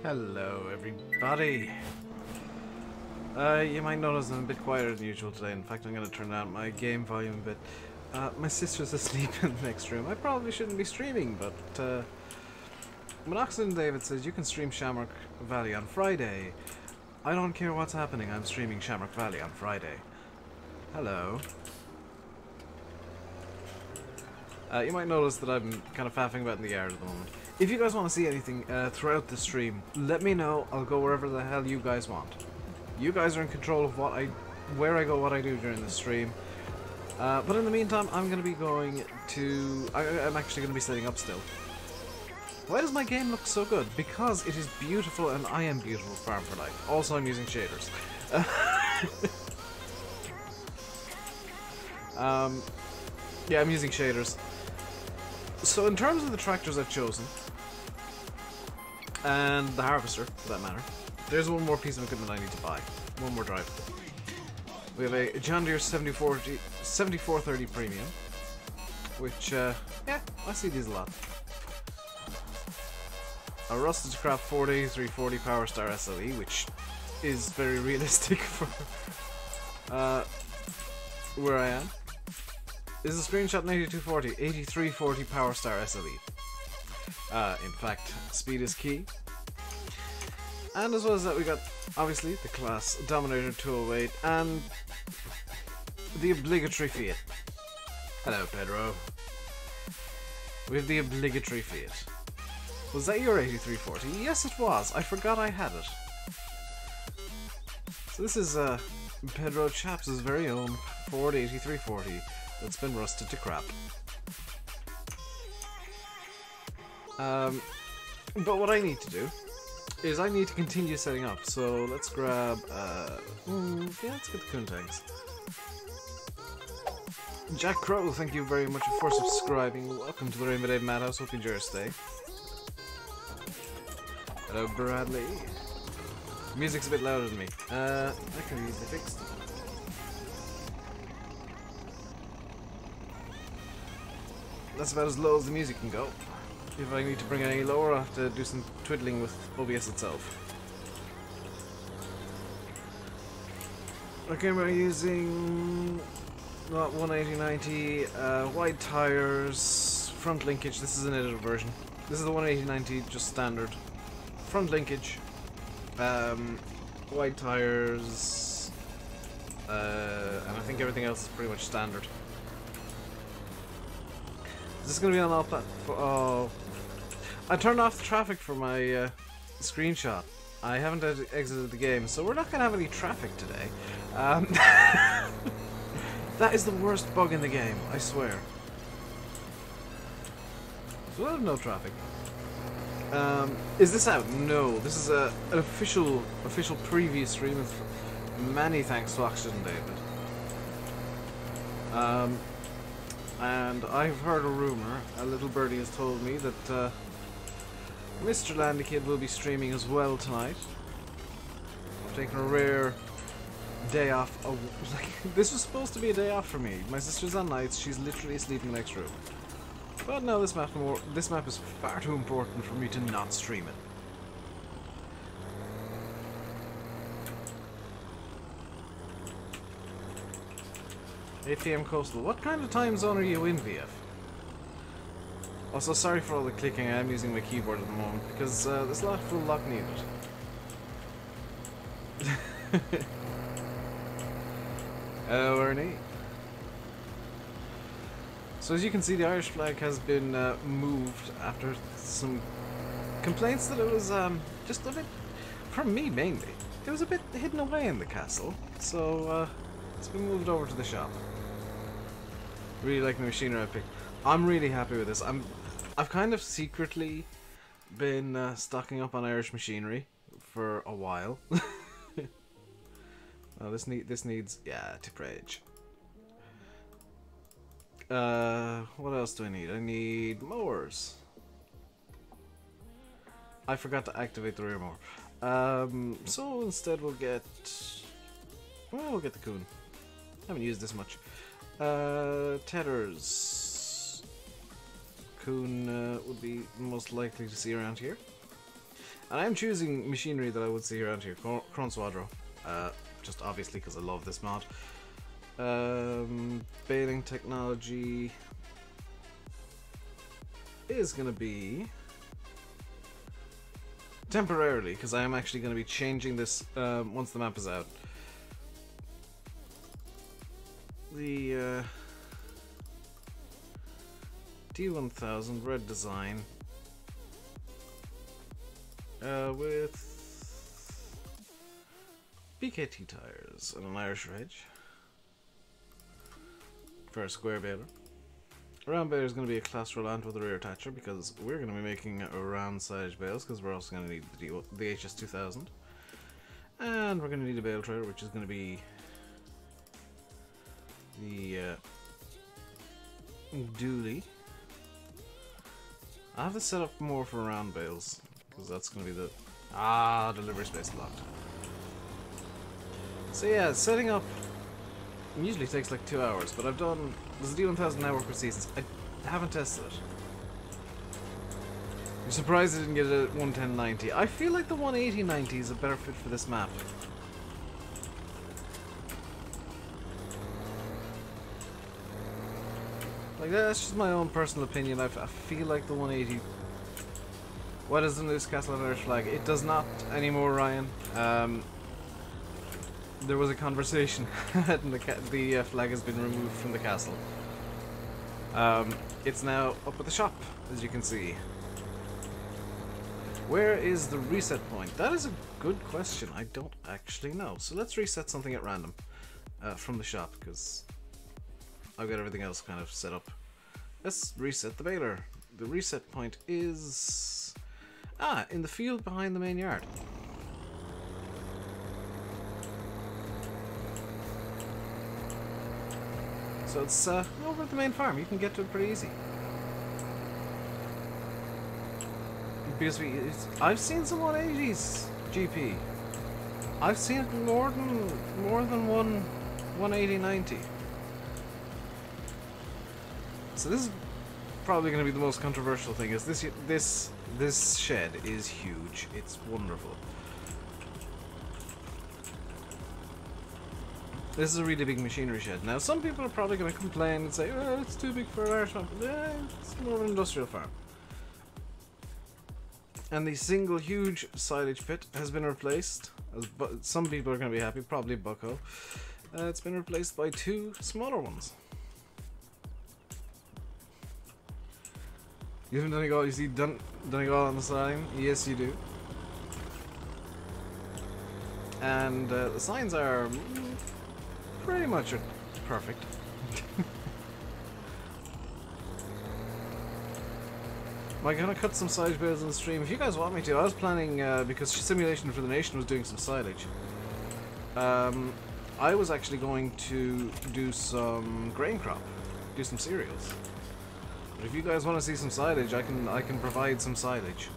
Hello everybody. You might notice I'm a bit quieter than usual today. In fact, I'm going to turn down my game volume a bit. My sister's asleep in the next room. I probably shouldn't be streaming, but when Oxygendavid says you can stream Shamrock Valley on Friday, I don't care what's happening, I'm streaming Shamrock Valley on Friday. Hello. You might notice that I'm kind of faffing about in the yard at the moment. If you guys want to see anything throughout the stream, let me know. I'll go wherever the hell you guys want. You guys are in control of where I go, what I do during the stream. But in the meantime, I'm going to be going to... I'm actually going to be setting up still. Why does my game look so good? Because it is beautiful and I am beautiful, Farm for Life. Also, I'm using shaders. Yeah, I'm using shaders. So in terms of the tractors I've chosen, and the harvester, for that matter, there's one more piece of equipment I need to buy. One more drive. We have a John Deere 7430 Premium, which, yeah, I see these a lot. A Rusted to Craft 48340 Power Star SLE, which is very realistic for where I am. This is a screenshot in 8240, 8340 Power Star SLE. In fact, speed is key. And as well as that, we got, obviously, the class Dominator 208 and the obligatory Fiat. Hello, Pedro. We have the obligatory Fiat. Was that your 8340? Yes, it was. I forgot I had it. So this is Pedro Chaps' very own Ford 8340 that's been rusted to crap. But what I need to do is I need to continue setting up. So let's grab, yeah, let's get the Coon tanks. Jack Crow, thank you very much for subscribing. Welcome to the RainbowDave Madhouse. Hope you enjoy your stay. Hello, Bradley. Music's a bit louder than me. That can be easily fixed. That's about as low as the music can go. If I need to bring it any lower, I'll have to do some twiddling with OBS itself. Okay, we're using 180/90, wide tires, front linkage. This is an edited version. This is the 180/90, just standard. Front linkage, wide tires, and I think everything else is pretty much standard. Is this going to be on all platforms? Oh, I turned off the traffic for my screenshot. I haven't exited the game, so we're not going to have any traffic today. That is the worst bug in the game, I swear. So we'll have no traffic. Is this out? No. This is an official preview stream. With many thanks to Oxygendavid. And I've heard a rumor. A little birdie has told me that Mr. Landykid will be streaming as well tonight. I've taken a rare day off. Oh, like, this was supposed to be a day off for me. My sister's on nights. She's literally asleep in the next room. But no, this map is far too important for me to not stream it. ATM Coastal. What kind of time zone are you in, VF? Also, sorry for all the clicking. I am using my keyboard at the moment because there's a lot of full lock needed. Hello, Ernie. So as you can see, the Irish flag has been moved after some complaints that it was just a bit, from me mainly, it was a bit hidden away in the castle. So it's been moved over to the shop. Really like the machinery I picked. I'm really happy with this. I've kind of secretly been stocking up on Irish machinery for a while. Oh, this needs, yeah, tipperage. What else do I need? I need mowers. I forgot to activate the rear mower. So instead we'll get the Coon. Haven't used this much. Tethers. Coon would be most likely to see around here. And I'm choosing machinery that I would see around here. Cron Swadro. Just obviously because I love this mod. Baling technology is going to be temporarily, because I am actually going to be changing this once the map is out. The D1000 red design with BKT tires and an Irish wedge for a square baler. A round baler is going to be a class Roland with a rear attacher, because we're going to be making a round sided bales, because we're also going to need the HS2000. And we're going to need a bale trailer, which is going to be the dually. I have to set up more for round bales, because that's going to be the delivery space locked. So yeah, setting up usually takes like 2 hours, but I've done this D1000 now work with seasons. I haven't tested it. I'm surprised I didn't get it at 110.90. I feel like the 180.90 is a better fit for this map. Like, that's just my own personal opinion. I feel like the 180... What does the Newcastle Irish flag? It does not anymore, Ryan. There was a conversation and the flag has been removed from the castle. It's now up at the shop, as you can see. Where is the reset point? That is a good question. I don't actually know. So let's reset something at random from the shop, because I've got everything else kind of set up. Let's reset the baler. The reset point is in the field behind the main yard. So it's over at the main farm. You can get to it pretty easy. Because I've seen some 180s GP. I've seen it more than one 180-90. So this is probably going to be the most controversial thing. Is this shed is huge. It's wonderful. This is a really big machinery shed. Now, some people are probably going to complain and say, "Oh, it's too big for an Irish farm." It's more of an industrial farm. And the single huge silage pit has been replaced. Some people are going to be happy, probably Bucko. It's been replaced by 2 smaller ones. You haven't Donegal? You see Donegal on the sign? Yes, you do. And the signs are pretty much perfect. Am I gonna cut some silage bales in the stream? If you guys want me to, I was planning, because Simulation for the Nation was doing some silage. I was actually going to do some grain crop, do some cereals. But if you guys want to see some silage, I can provide some silage.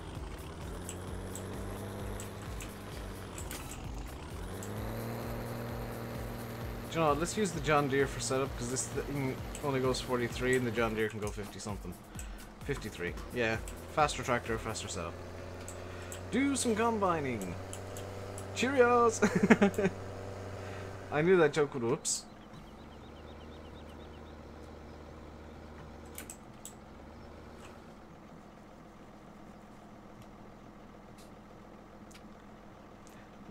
You know what, let's use the John Deere for setup, because this thing only goes 43 and the John Deere can go 50 something. 53. Yeah. Faster tractor, faster setup. Do some combining. Cheerios! I knew that joke would whoops.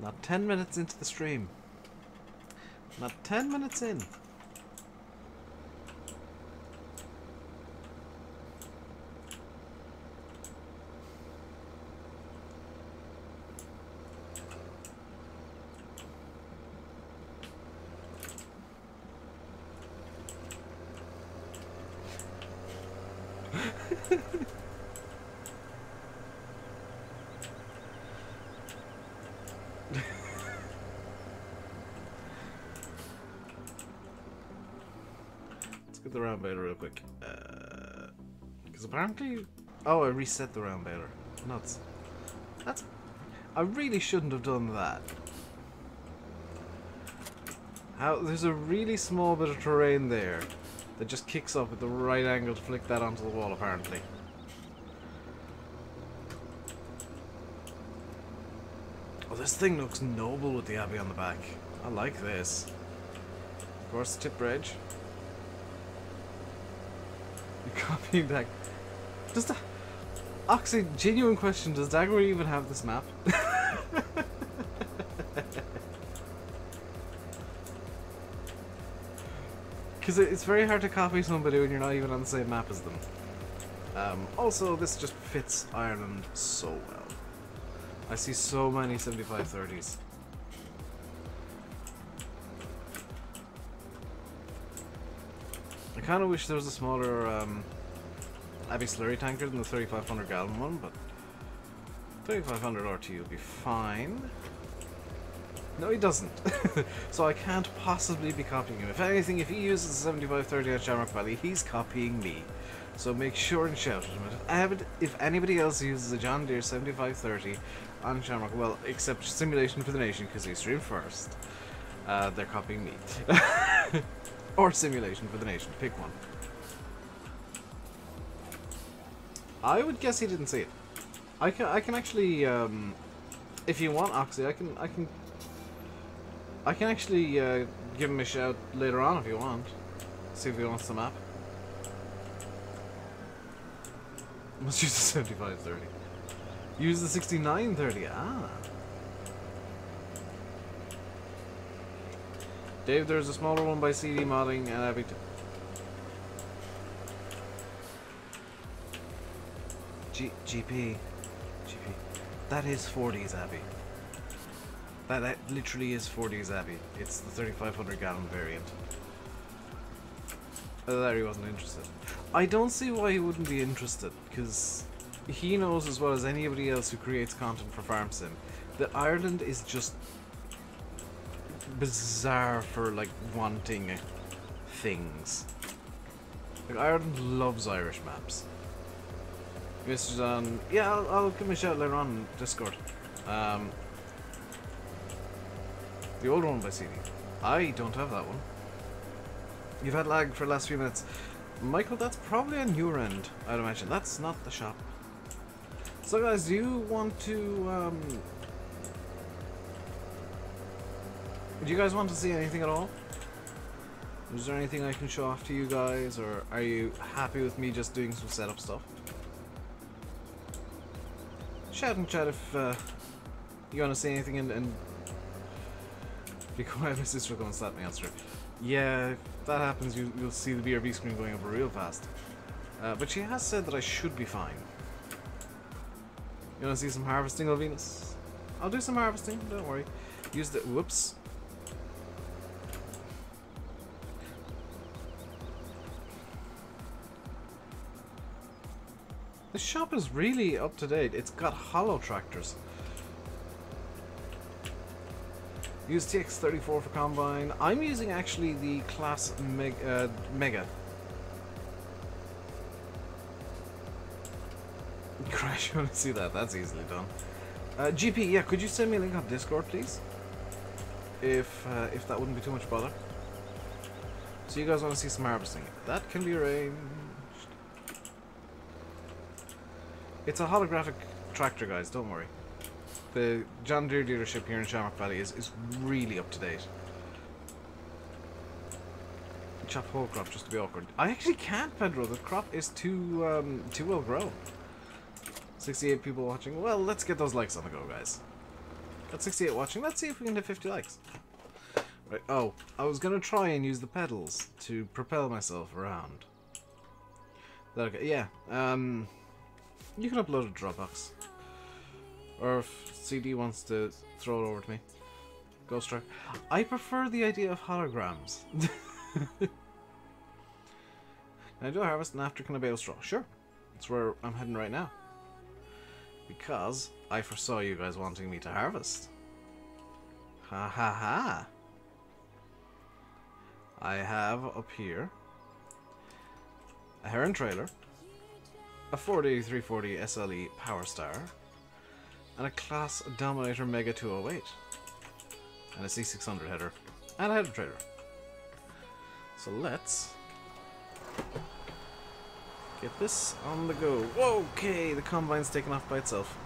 Not 10 minutes into the stream. Not 10 minutes in. The round baler real quick, because apparently, I reset the round baler. Nuts. I really shouldn't have done that. There's a really small bit of terrain there that just kicks up at the right angle to flick that onto the wall, apparently. Oh, this thing looks noble with the Abbey on the back. I like this. Of course, tip bridge. You're copying that. Does the Oxy, genuine question, does Dagger even have this map? Because it's very hard to copy somebody when you're not even on the same map as them. Also, this just fits Ireland so well. I see so many 75-30s. I kind of wish there was a smaller Abbey slurry tanker than the 3,500 gallon one, but 3,500 RT will be fine. No, he doesn't. So I can't possibly be copying him. If anything, if he uses the 75-30 at Shamrock Valley, he's copying me. So make sure and shout at him. If anybody else uses a John Deere 75-30 on Shamrock, well, except Simulation for the Nation, because he streamed first, they're copying me. Or Simulation for the Nation, pick one. I would guess he didn't see it. I can actually, if you want Oxy, I can actually give him a shout later on if you want. See if he wants the map. Must use the 75-30. Use the 69-30. Ah. Dave, there's a smaller one by CD modding and Abington. GP. That is 40s Abbey. That literally is 40s Abbey. It's the 3,500 gallon variant. There he wasn't interested. I don't see why he wouldn't be interested, because he knows as well as anybody else who creates content for Farm Sim that Ireland is just bizarre for like wanting things. Like, Ireland loves Irish maps. Mr. John, yeah, I'll give him a shout later on in Discord. The older one by CD. I don't have that one. You've had lag for the last few minutes. Michael, that's probably on your end, I'd imagine. That's not the shop. So guys, do you want to, do you guys want to see anything at all? Is there anything I can show off to you guys, or are you happy with me just doing some setup stuff? Shout and chat if you want to say anything, and be quiet, my sister will go and slap me on stream. Yeah, if that happens, you'll see the BRB screen going over real fast. But she has said that I should be fine. You want to see some harvesting, Alvinus? I'll do some harvesting, don't worry. Use the... Whoops. The shop is really up to date. It's got hollow tractors. Use TX34 for combine. I'm using actually the class Mega. Crash, you want to see that? That's easily done. GP, yeah, could you send me a link on Discord, please? If that wouldn't be too much bother. So you guys want to see some harvesting? That can be arranged. It's a holographic tractor, guys, don't worry. The John Deere dealership here in Shamrock Valley is really up to date. Chop whole crop just to be awkward. I actually can't, Pedro. The crop is too well grown. 68 people watching. Well, let's get those likes on the go, guys. Got 68 watching. Let's see if we can hit 50 likes. Right. Oh, I was gonna try and use the pedals to propel myself around. Okay. Yeah. You can upload a Dropbox. Or if CD wants to throw it over to me. Ghost Truck. I prefer the idea of holograms. Can I do a harvest and after can I bale straw? Sure. That's where I'm heading right now. Because I foresaw you guys wanting me to harvest. Ha ha ha. I have up here a Heron trailer, a 48340 SLE Power Star, and a Class Dominator Mega 208, and a C600 header, and a header trailer. So let's get this on the go. Okay, the combine's taken off by itself.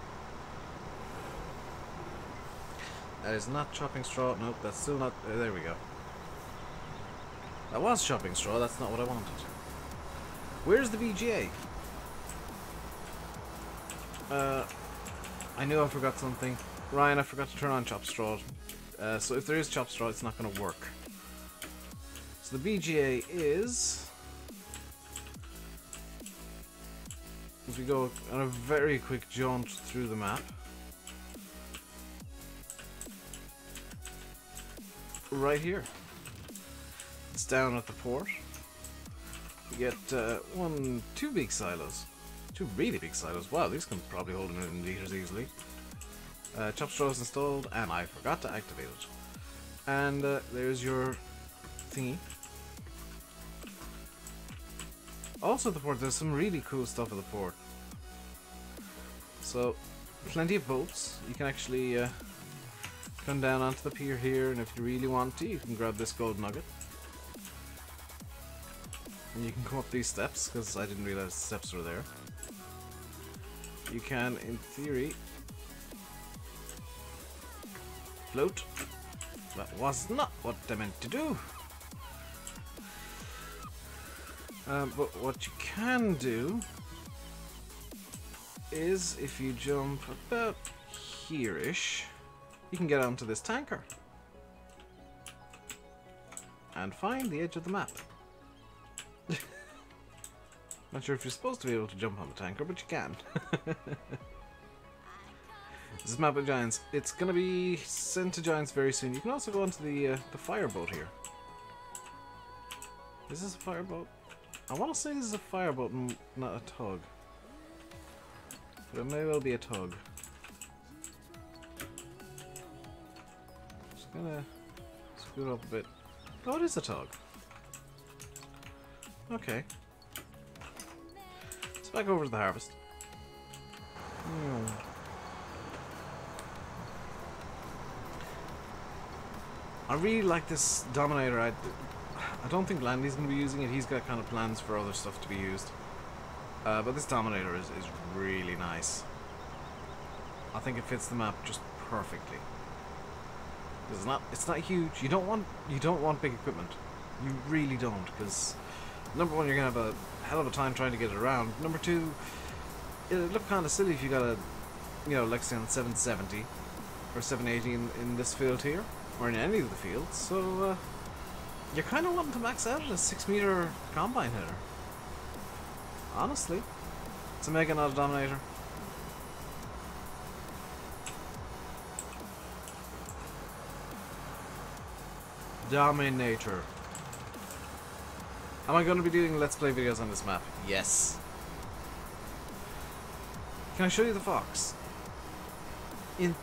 That is not chopping straw. Nope, that's still not... there we go. That was chopping straw. That's not what I wanted. Where's the VGA? I knew I forgot something. Ryan, I forgot to turn on chop straw. So if there is chop straw, it's not going to work. So the VGA is... as we go on a very quick jaunt through the map. Right here. It's down at the port. We get two big silos. Two really big silos. Wow, these can probably hold 1 million liters easily. Chop straw is installed, and I forgot to activate it. And there's your thingy. Also at the port, there's some really cool stuff at the port. So, plenty of boats. You can actually come down onto the pier here, and if you really want to, you can grab this gold nugget. And you can come up these steps, because I didn't realize the steps were there. You can, in theory, float. That was not what I meant to do. But what you can do is, if you jump about here-ish, you can get onto this tanker and find the edge of the map. Not sure if you're supposed to be able to jump on the tanker, but you can. This is Map of Giants. It's going to be sent to Giants very soon. You can also go onto the fireboat here. Is this a fireboat? I want to say this is a fireboat and not a tug. But it may well be a tug. Just gonna scoot up a bit. Oh, it is a tug. Okay. Let's back over to the harvest. I really like this Dominator. I don't think Landy's going to be using it. He's got kind of plans for other stuff to be used. But this Dominator is really nice. I think it fits the map just perfectly. It's not huge. You don't want big equipment. You really don't, because number one, you're going to have a hell of a time trying to get it around. Number two, it'd look kind of silly if you got a, Lexion 770 or 780 in this field here, or in any of the fields. So you're kind of wanting to max out at a 6-meter combine hitter. Honestly, it's a Mega, not a Dominator. Dominator. Am I going to be doing Let's Play videos on this map? Yes. Can I show you the fox? In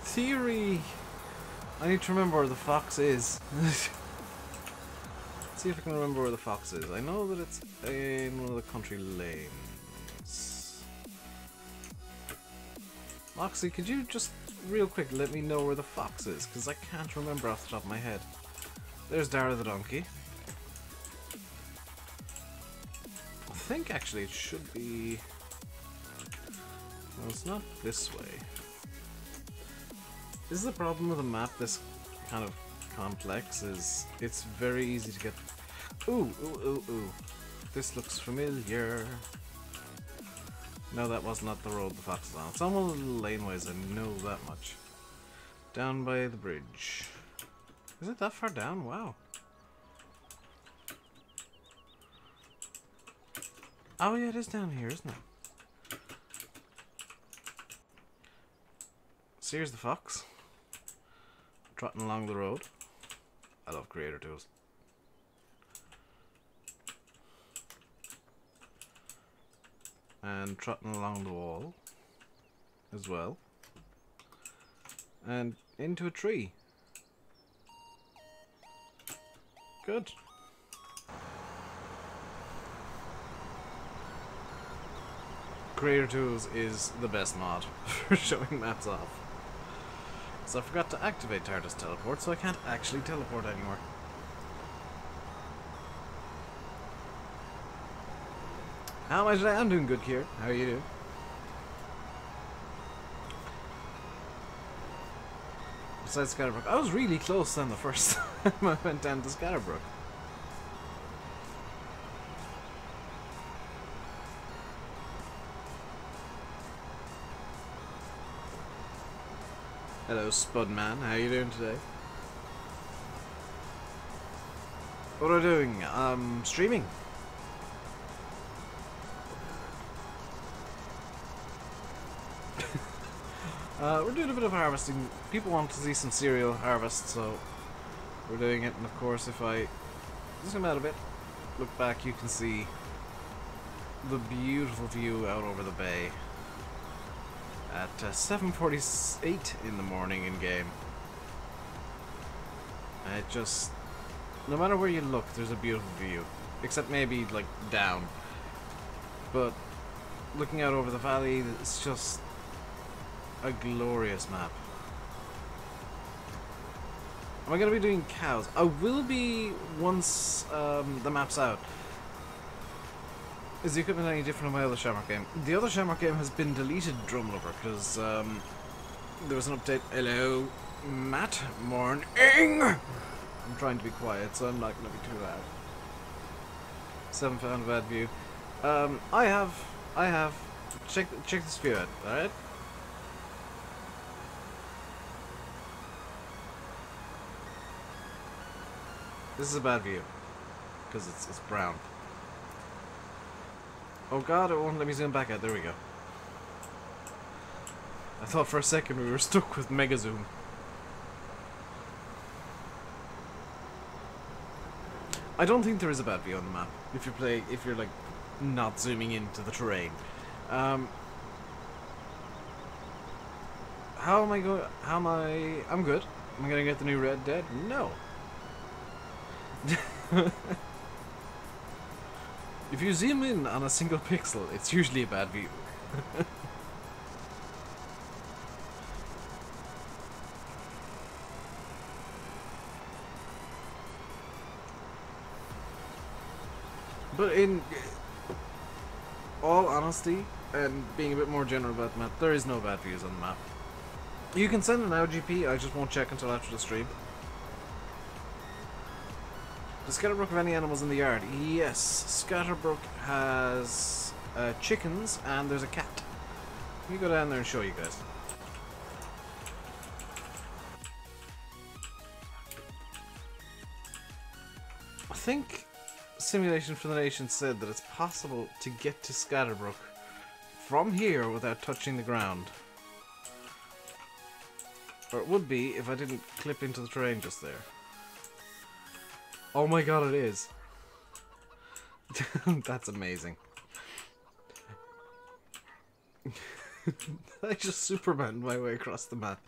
theory, I need to remember where the fox is. Let's see if I can remember where the fox is. I know that it's in one of the country lanes. Moxie, could you just real quick let me know where the fox is? Because I can't remember off the top of my head. There's Dara the donkey. I think actually it should be... well, it's not this way. This is the problem with a map this kind of complex, is it's very easy to get... Ooh. This looks familiar. No, that was not the road the fox is on. It's on one of the little laneways, I know that much. Down by the bridge. Is it that far down? Wow. Oh yeah, it is down here, isn't it? So here's the fox. Trotting along the road. I love creator tools. And trotting along the wall as well. And into a tree. Good. Creator Tools is the best mod for showing maps off. So I forgot to activate TARDIS teleport, so I can't actually teleport anymore. How am I today? I'm doing good, Kier. How are you doing? outside Scatterbrook. I was really close then the first time I went down to Scatterbrook. Hello, Spudman. How you doing today? What are we doing? Streaming. We're doing a bit of harvesting. People want to see some cereal harvest, so we're doing it. And of course, if I zoom out a bit, look back, you can see the beautiful view out over the bay at 7:48 in the morning in game. It just, no matter where you look, there's a beautiful view, except maybe like down. But looking out over the valley, it's just a glorious map. Am I going to be doing cows? I will be once the map's out. Is the equipment any different in my other Shamrock game? The other Shamrock game has been deleted, Drumlover, because there was an update. Hello, Matt. Morning. I'm trying to be quiet, so I'm not going to be too loud. 7 found a bad view. I have. Check this view out, alright? This is a bad view, because it's brown. Oh god, it won't let me zoom back out. There we go. I thought for a second we were stuck with Mega Zoom. I don't think there is a bad view on the map if you're like not zooming into the terrain. I'm good. Am I gonna get the new Red Dead? No. If you zoom in on a single pixel, it's usually a bad view. But in all honesty, and being a bit more general about the map, there is no bad views on the map. You can send an OGP, I just won't check until after the stream. Does Scatterbrook have any animals in the yard? Yes, Scatterbrook has chickens and there's a cat. Let me go down there and show you guys. I think Simulation for the Nation said that it's possible to get to Scatterbrook from here without touching the ground. Or it would be if I didn't clip into the terrain just there. Oh my god, it is. That's amazing. I just Supermaned my way across the map.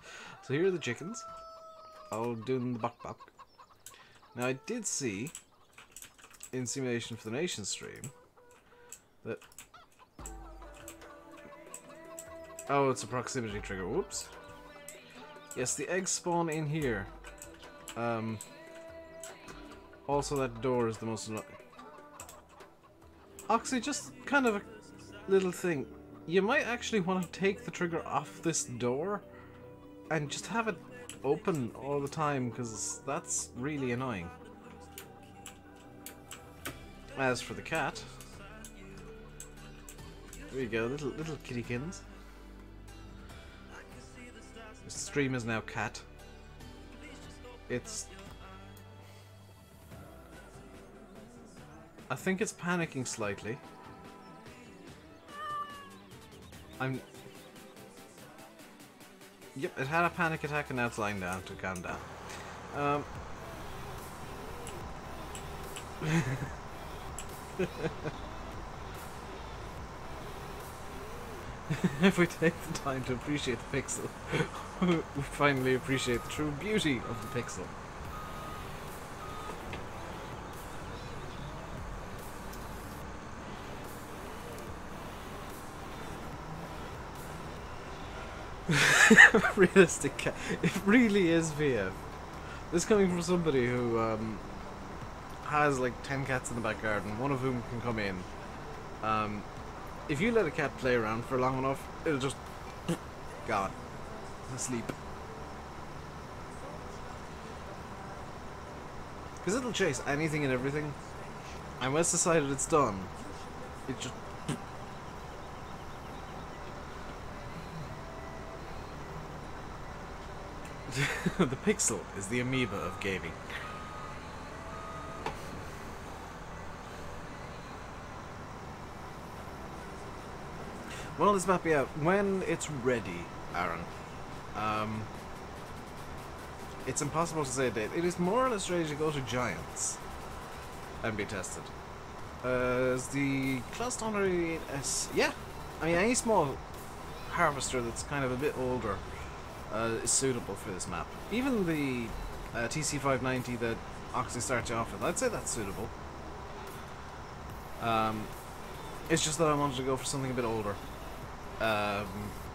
So here are the chickens. All doing the buck buck. Now I did see in Simulation for the Nation stream that... Oh, it's a proximity trigger. Whoops. Yes, the eggs spawn in here. Also, that door is the most... Oxy, just kind of a little thing. You might actually want to take the trigger off this door and just have it open all the time, because that's really annoying. As for the cat... There you go, little kittykins. The stream is now cat. It's... I think it's panicking slightly. Yep, it had a panic attack and now it's lying down to calm down. If we take the time to appreciate the pixel, we finally appreciate the true beauty of the pixel. Realistic cat. It really is VF. This is coming from somebody who has like 10 cats in the back garden, one of whom can come in. If you let a cat play around for long enough, it'll just gone. Asleep. Because it'll chase anything and everything. And when it's decided it's done, it just... The pixel is the amoeba of gaming. Well, this map be out when it's ready, Aaron. It's impossible to say a date. It is more or less ready to go to Giants and be tested. Is the Class 188S? Yeah, I mean any small harvester that's kind of a bit older is suitable for this map. Even the TC590 that Oxy starts you off with, I'd say that's suitable. It's just that I wanted to go for something a bit older,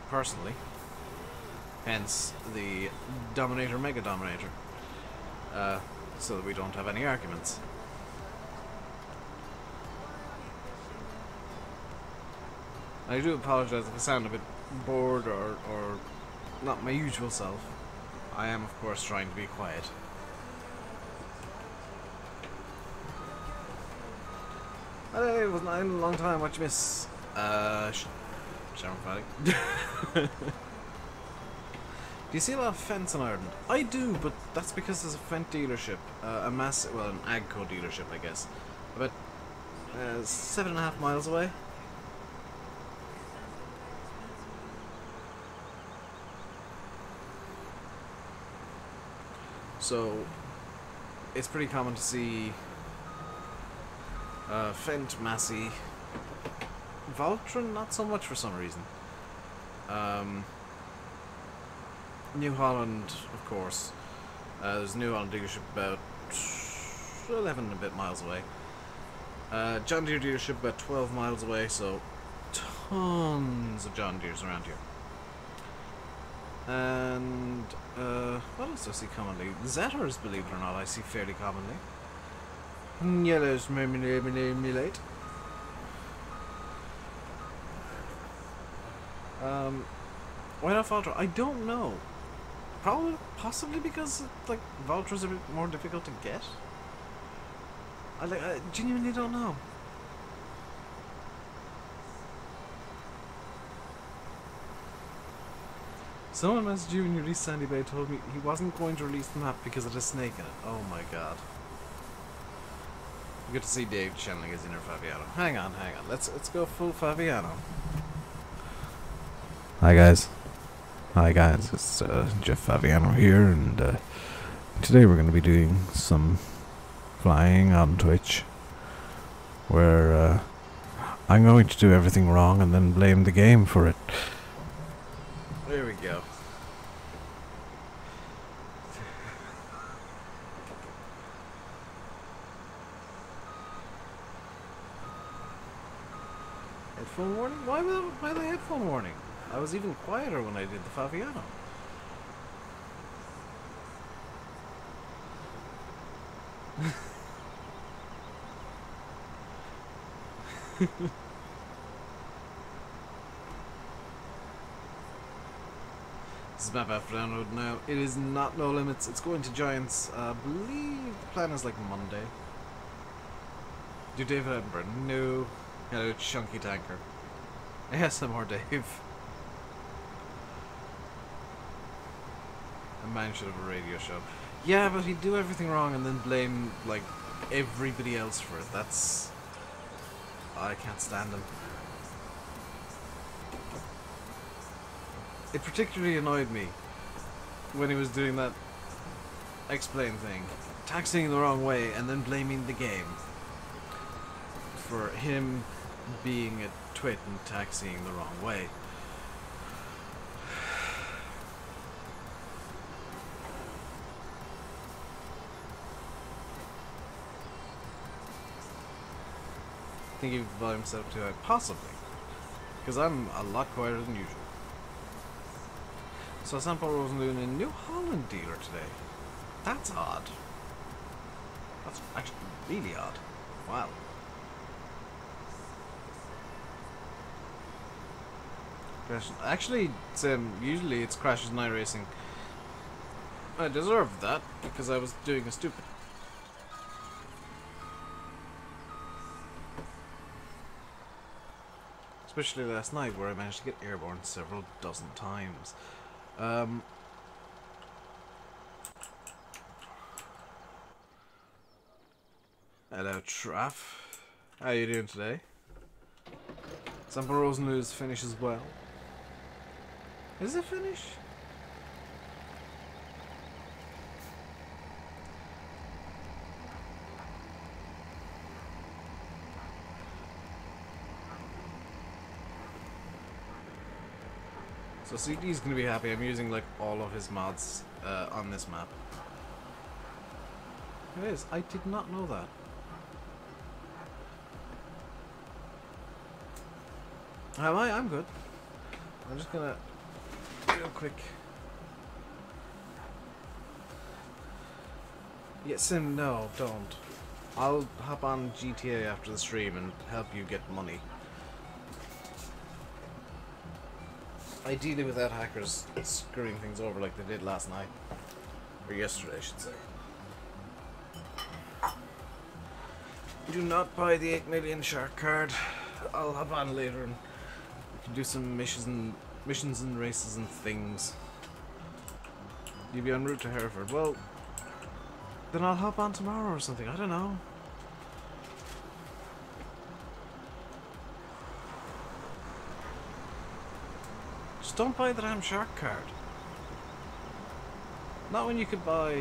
personally. Hence the Dominator Mega Dominator, so that we don't have any arguments. I do apologise if I sound a bit bored or not my usual self. I am, of course, trying to be quiet. It was not a long time. What you miss? Shamrock Valley. Do you see a lot of Fence in Ireland? I do, but that's because there's a Fent dealership, an Agco dealership, I guess, about 7.5 miles away. So it's pretty common to see Fent, Massey, Voltron, not so much for some reason. New Holland, of course. There's a New Holland dealership about 11 and a bit miles away. John Deere dealership about 12 miles away, so tons of John Deeres around here. And what else do I see commonly? Zetters, believe it or not, I see fairly commonly. Yellows, marmalade. Why not Valtra? I don't know. Probably, possibly because like Valtra's a bit more difficult to get. I genuinely don't know. Someone messaged you in your East Sandy Bay told me he wasn't going to release the map because of a snake in it. Oh my god. Good to see Dave channeling his inner Fabiano. Hang on. Let's go full Fabiano. Hi guys, it's Jeff Fabiano here, and today we're going to be doing some flying on Twitch, where I'm going to do everything wrong and then blame the game for it. There we go. Headphone warning? Why the headphone warning? I was even quieter when I did the Fabiano. This is map after download now. It is not No Limits. It's going to Giants. I believe the plan is like Monday. Do David Edinburgh? No. Hello, Chunky Tanker. ASMR Dave. A man should have a radio show. Yeah, but he'd do everything wrong and then blame, like, everybody else for it. That's... I can't stand him. It particularly annoyed me when he was doing that explain thing. Taxing the wrong way and then blaming the game for him being a twit and taxiing the wrong way. I think he volume set up too high. Possibly. Because I'm a lot quieter than usual. So Sample wasn't doing a New Holland dealer today. That's odd. That's actually really odd. Wow. Actually, it's, usually it's Crashes and iRacing. I deserved that because I was doing a stupid. Especially last night where I managed to get airborne several dozen times. Hello, Traff. How you doing today? Sample Rosenlew's finish as well. Is it finish? So CD's gonna be happy. I'm using like all of his mods on this map. It is. I did not know that. Am I? I'm good. I'm just gonna real quick. Yeah, Sim, no, don't. I'll hop on GTA after the stream and help you get money. Ideally without hackers screwing things over like they did last night. Or yesterday, I should say. Do not buy the 8 million shark card. I'll hop on later and we can do some missions and races and things. You'll be en route to Hereford. Well, then I'll hop on tomorrow or something. I don't know. Just don't buy the damn shark card. Not when you could buy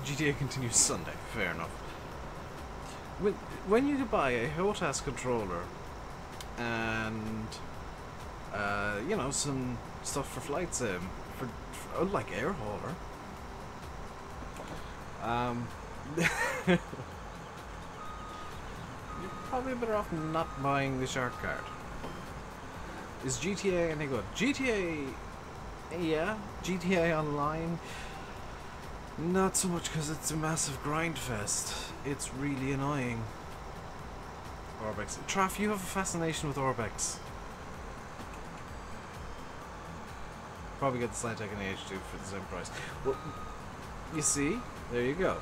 GTA Continues Sunday. Fair enough. When you could buy a HOTAS controller and you know, some stuff for flight sim for like air hauler. You're probably better off not buying the shark card. Is GTA any good? GTA, yeah. GTA Online, not so much because it's a massive grind fest. It's really annoying. Orbex. Traff, you have a fascination with Orbex. Probably get the Scientech and the H2 for the same price. Well, you see, there you go.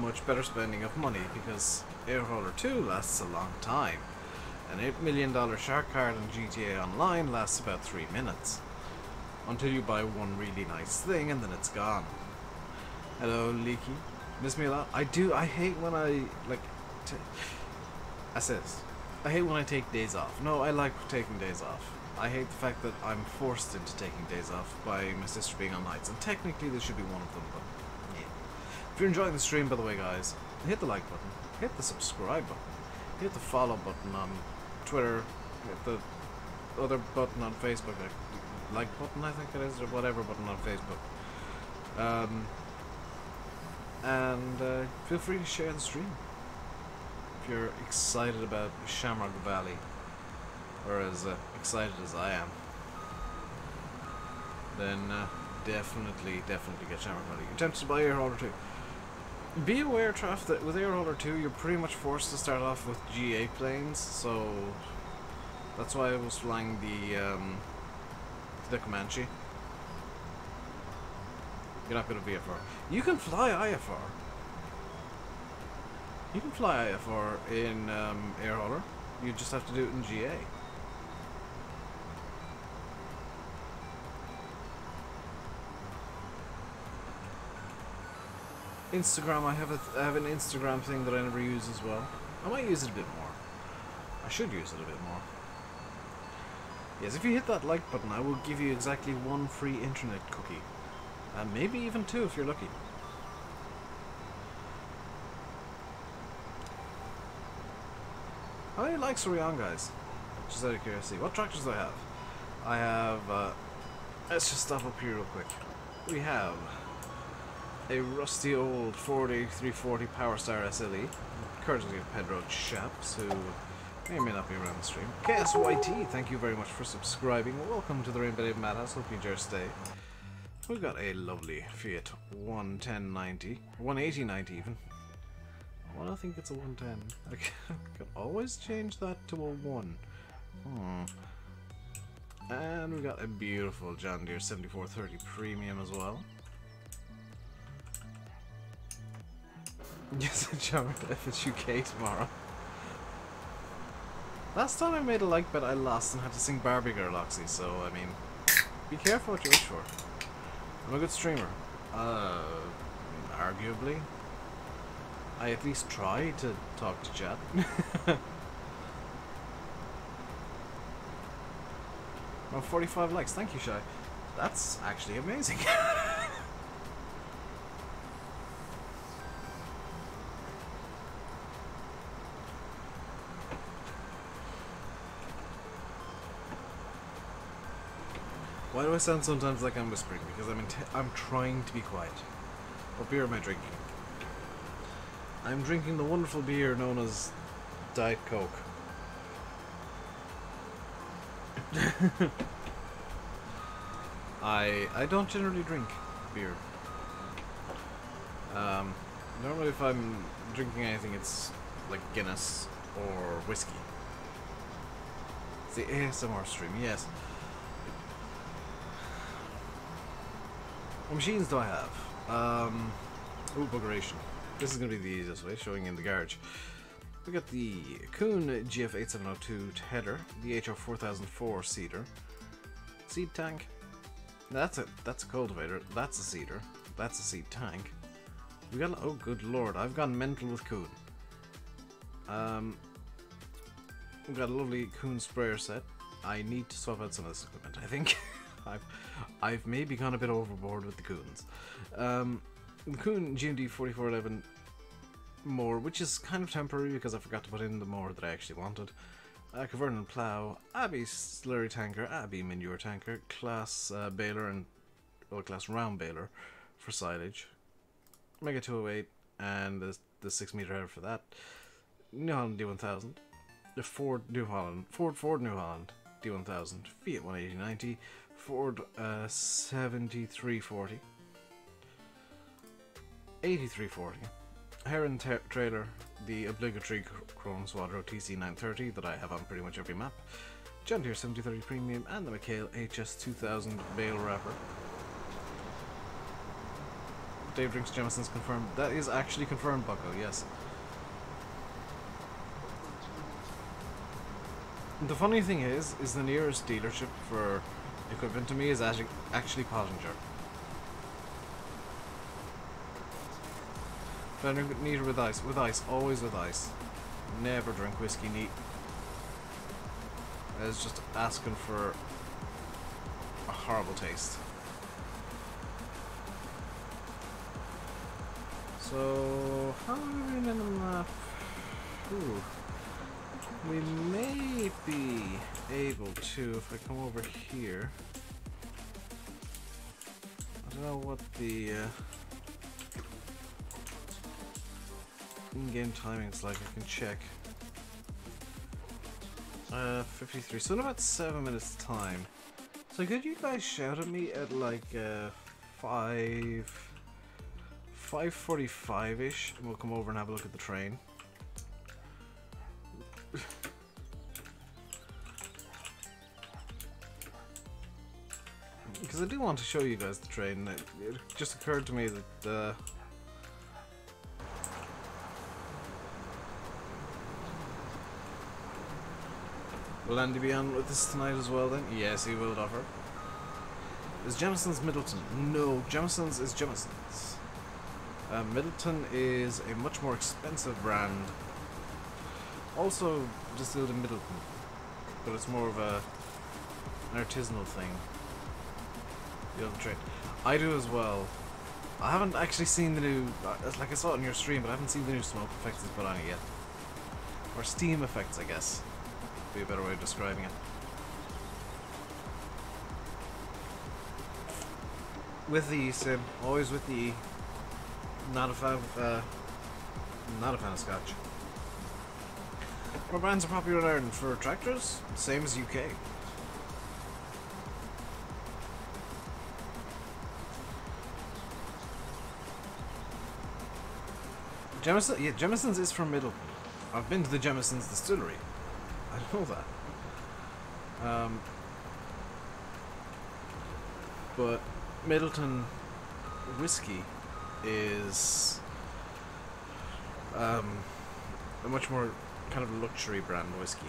Much better spending of money because Airhauler 2 lasts a long time. An $8 million shark card in GTA Online lasts about 3 minutes. Until you buy one really nice thing and then it's gone. Hello, Leaky. Miss me a lot? I do. I hate when I, like, I hate when I take days off. No, I like taking days off. I hate the fact that I'm forced into taking days off by my sister being on nights. And technically this should be one of them, but yeah. If you're enjoying the stream, by the way, guys, hit the like button. Hit the subscribe button. Hit the follow button on Twitter. Hit the other button on Facebook. Like button, I think it is, or whatever button on Facebook. And feel free to share the stream if you're excited about Shamrock Valley, or as excited as I am. Then definitely get Shamrock Valley. You're tempted to buy Airhauler 2. Be aware, Traff, that with Airhauler 2 you're pretty much forced to start off with GA planes, so that's why I was flying the Comanche. You're not good at VFR. You can fly IFR. You can fly IFR in Airhauler. You just have to do it in GA. Instagram, I have an Instagram thing that I never use as well. I might use it a bit more. I should use it a bit more. Yes, if you hit that like button, I will give you exactly 1 free internet cookie. And maybe even 2 if you're lucky. How many likes are we on, guys? Just out of curiosity. What tractors do I have? I have, let's just stop up here real quick. We have a rusty old 340 Power Star SLE, courtesy of Pedro Chaps, who may or may not be around the stream. KSYT, thank you very much for subscribing. Welcome to the RainbowDave Madhouse. Hope you enjoy your stay. We've got a lovely Fiat 11090, 18090 even. Well, I think it's a 110. I can always change that to a 1. And we got a beautiful John Deere 7430 Premium as well. Yes, John, if it's UK tomorrow. Last time I made a like bet, I lost and had to sing Barbie Girl, Oxy, so, I mean, be careful what you wish for. I'm a good streamer. Arguably. I at least try to talk to chat. Oh, 45 likes, thank you, Shy. That's actually amazing. Why do I sound sometimes like I'm whispering? Because I'm trying to be quiet. What beer am I drinking? I'm drinking the wonderful beer known as Diet Coke. I don't generally drink beer. Normally if I'm drinking anything, it's like Guinness or whiskey. It's the ASMR stream, yes. What machines do I have? Ooh, buggeration. This is going to be the easiest way, showing in the garage. We got the Kuhn GF8702 header, the HR4004 seeder, seed tank. That's a cultivator. That's a seeder. That's a seed tank. We got, oh good lord, I've gone mental with Kuhn. We've got a lovely Kuhn sprayer set. I need to swap out some of this equipment, I think. I've maybe gone a bit overboard with the Kuhns. The Kuhn GMD 4411 mower, which is kind of temporary because I forgot to put in the mower that I actually wanted. Cavernan plow, Abbey slurry tanker, Abbey manure tanker, class baler and class round baler for silage. Mega 208 and the 6 meter header for that. New Holland D1000, the Ford New Holland D1000, Fiat 18090, Ford 7340, 8340, Heron trailer, the obligatory Chrome Swadro TC930 that I have on pretty much every map, John Deere 7030 Premium, and the McHale HS2000 bale wrapper. Dave drinks Jameson's confirmed. That is actually confirmed, Bucko, yes. The funny thing is the nearest dealership for equipment to me is actually Pottinger. If I drink neat or with ice, always with ice. Never drink whiskey neat. It's just asking for a horrible taste. So, how are we in the map? Ooh. We may be able to, if I come over here. I don't know what the in-game timing is like, I can check. 53, so in about 7 minutes time. So could you guys shout at me at like 5:45-ish, and we'll come over and have a look at the train. Because I do want to show you guys the train. It just occurred to me that will Andy be on with us tonight as well then? Yes, he will, offer. Is Jameson's Middleton? No, Jameson's is Jameson's. Middleton is a much more expensive brand. Also distilled in Middleton, but it's more of an artisanal thing. You have a train. I do as well. I haven't actually seen the new, like I saw it on your stream, but I haven't seen the new smoke effects that's put on it yet. Or steam effects, I guess. Would be a better way of describing it. With the E, Sim. Always with the E. Not a fan of Scotch. What brands are popular in Ireland for tractors? Same as UK. Jameson, yeah, Jameson's is from Middleton. I've been to the Jameson's distillery. I know that. But Middleton whiskey is a much more kind of luxury brand whiskey.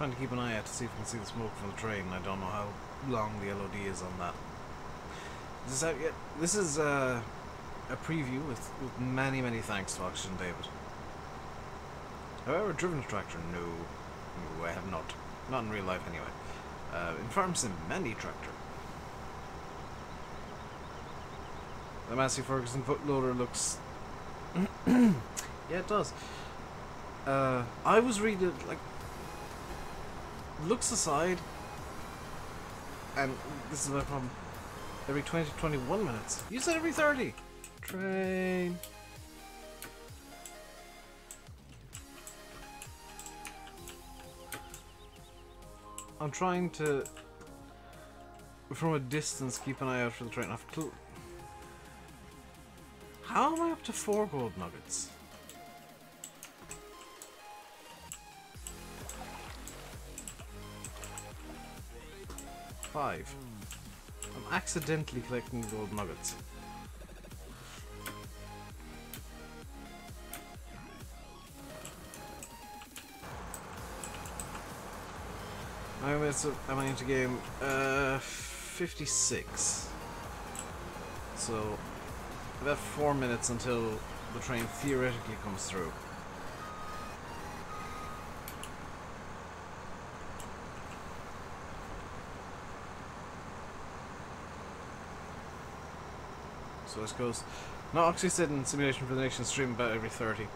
trying to keep an eye out to see if we can see the smoke from the train. I don't know how long the LOD is on that. Is this out yet? This is a preview with many, many thanks to Oxygendavid. However, driven a tractor? No. No, I have not. Not in real life, anyway. In Farm Sim, many tractor. The Massey Ferguson footloader looks... yeah, it does. I was reading, like... Looks aside, and this is my problem. Every 20 to 21 minutes. You said every 30! Train! I'm trying to, from a distance, keep an eye out for the train. How am I up to 4 gold nuggets? Five. I'm accidentally collecting gold nuggets. How many minutes am I into game? 56. So, about 4 minutes until the train theoretically comes through. So this goes. No, Oxy said in Simulation for the Nation stream about every 30.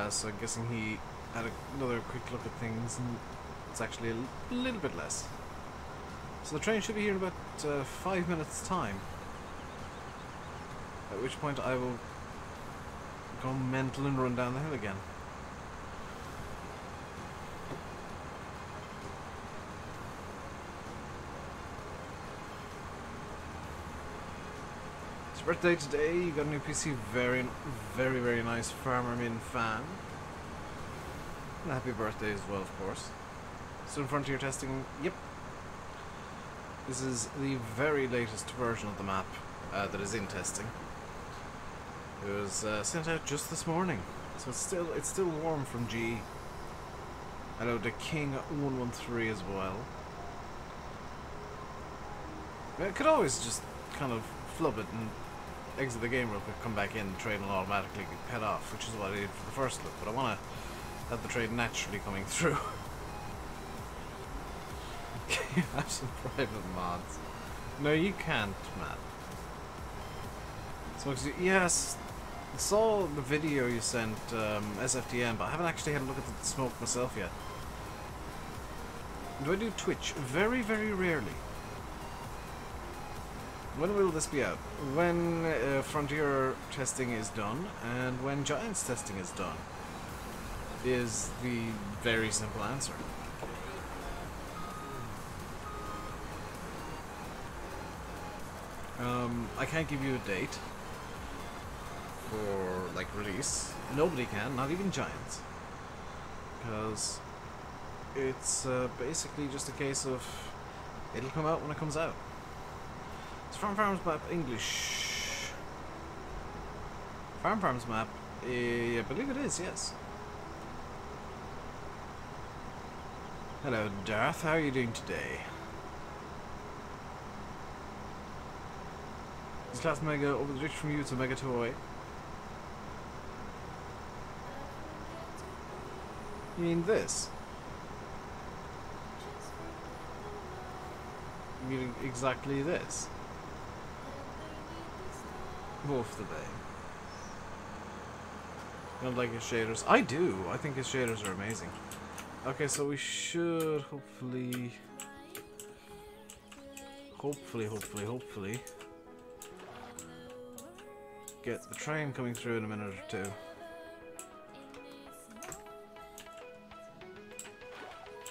So I'm guessing he had another quick look at things, and it's actually a little bit less. So the train should be here in about 5 minutes' time. At which point I will go mental and run down the hill again. Birthday today, you got a new PC, very, very nice Farmer Min fan. And happy birthday as well, of course. So in Frontier testing, yep. This is the very latest version of the map that is in testing. It was sent out just this morning, so it's still warm from G. Hello to King113 as well. I could always just kind of flub it and exit the game real quick, come back in, the train will automatically head off, which is what I did for the first look, but I want to have the train naturally coming through. Can you have some private mods? No, you can't, Matt. So, yes, I saw the video you sent, SFTM, but I haven't actually had a look at the smoke myself yet. Do I do Twitch? Very, very rarely. When will this be out? When Frontier testing is done, and when Giants testing is done, is the very simple answer. I can't give you a date for, like, release. Nobody can, not even Giants. Because it's basically just a case of it'll come out when it comes out. Farm's map English. Farm's map, I believe it is, yes. Hello, Darth. How are you doing today? Is class Mega over the ditch from you to Mega 208? You mean this? You mean exactly this? Wolf the Bay. You don't like his shaders? I do! I think his shaders are amazing. Okay, so we should hopefully get the train coming through in a minute or two.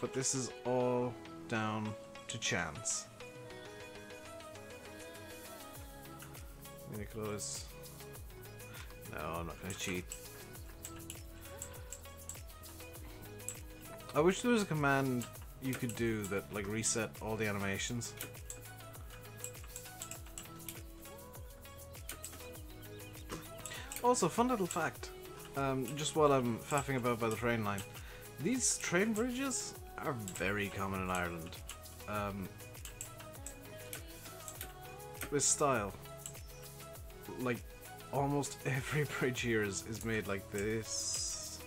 But this is all down to chance. Close. No, I'm not going to cheat. I wish there was a command you could do that, like, reset all the animations. Also, fun little fact, just while I'm faffing about by the train line, these train bridges are very common in Ireland. This style, like almost every bridge here is made like this.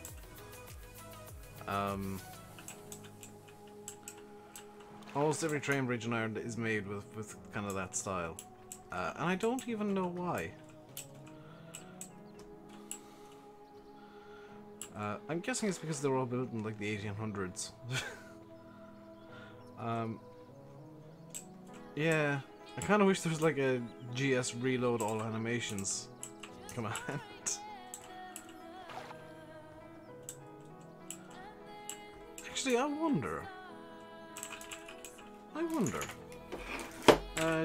Almost every train bridge in Ireland is made with kind of that style. And I don't even know why. I'm guessing it's because they were all built in like the 1800s. Yeah, I kind of wish there was like a GS reload all animations command. Actually, I wonder.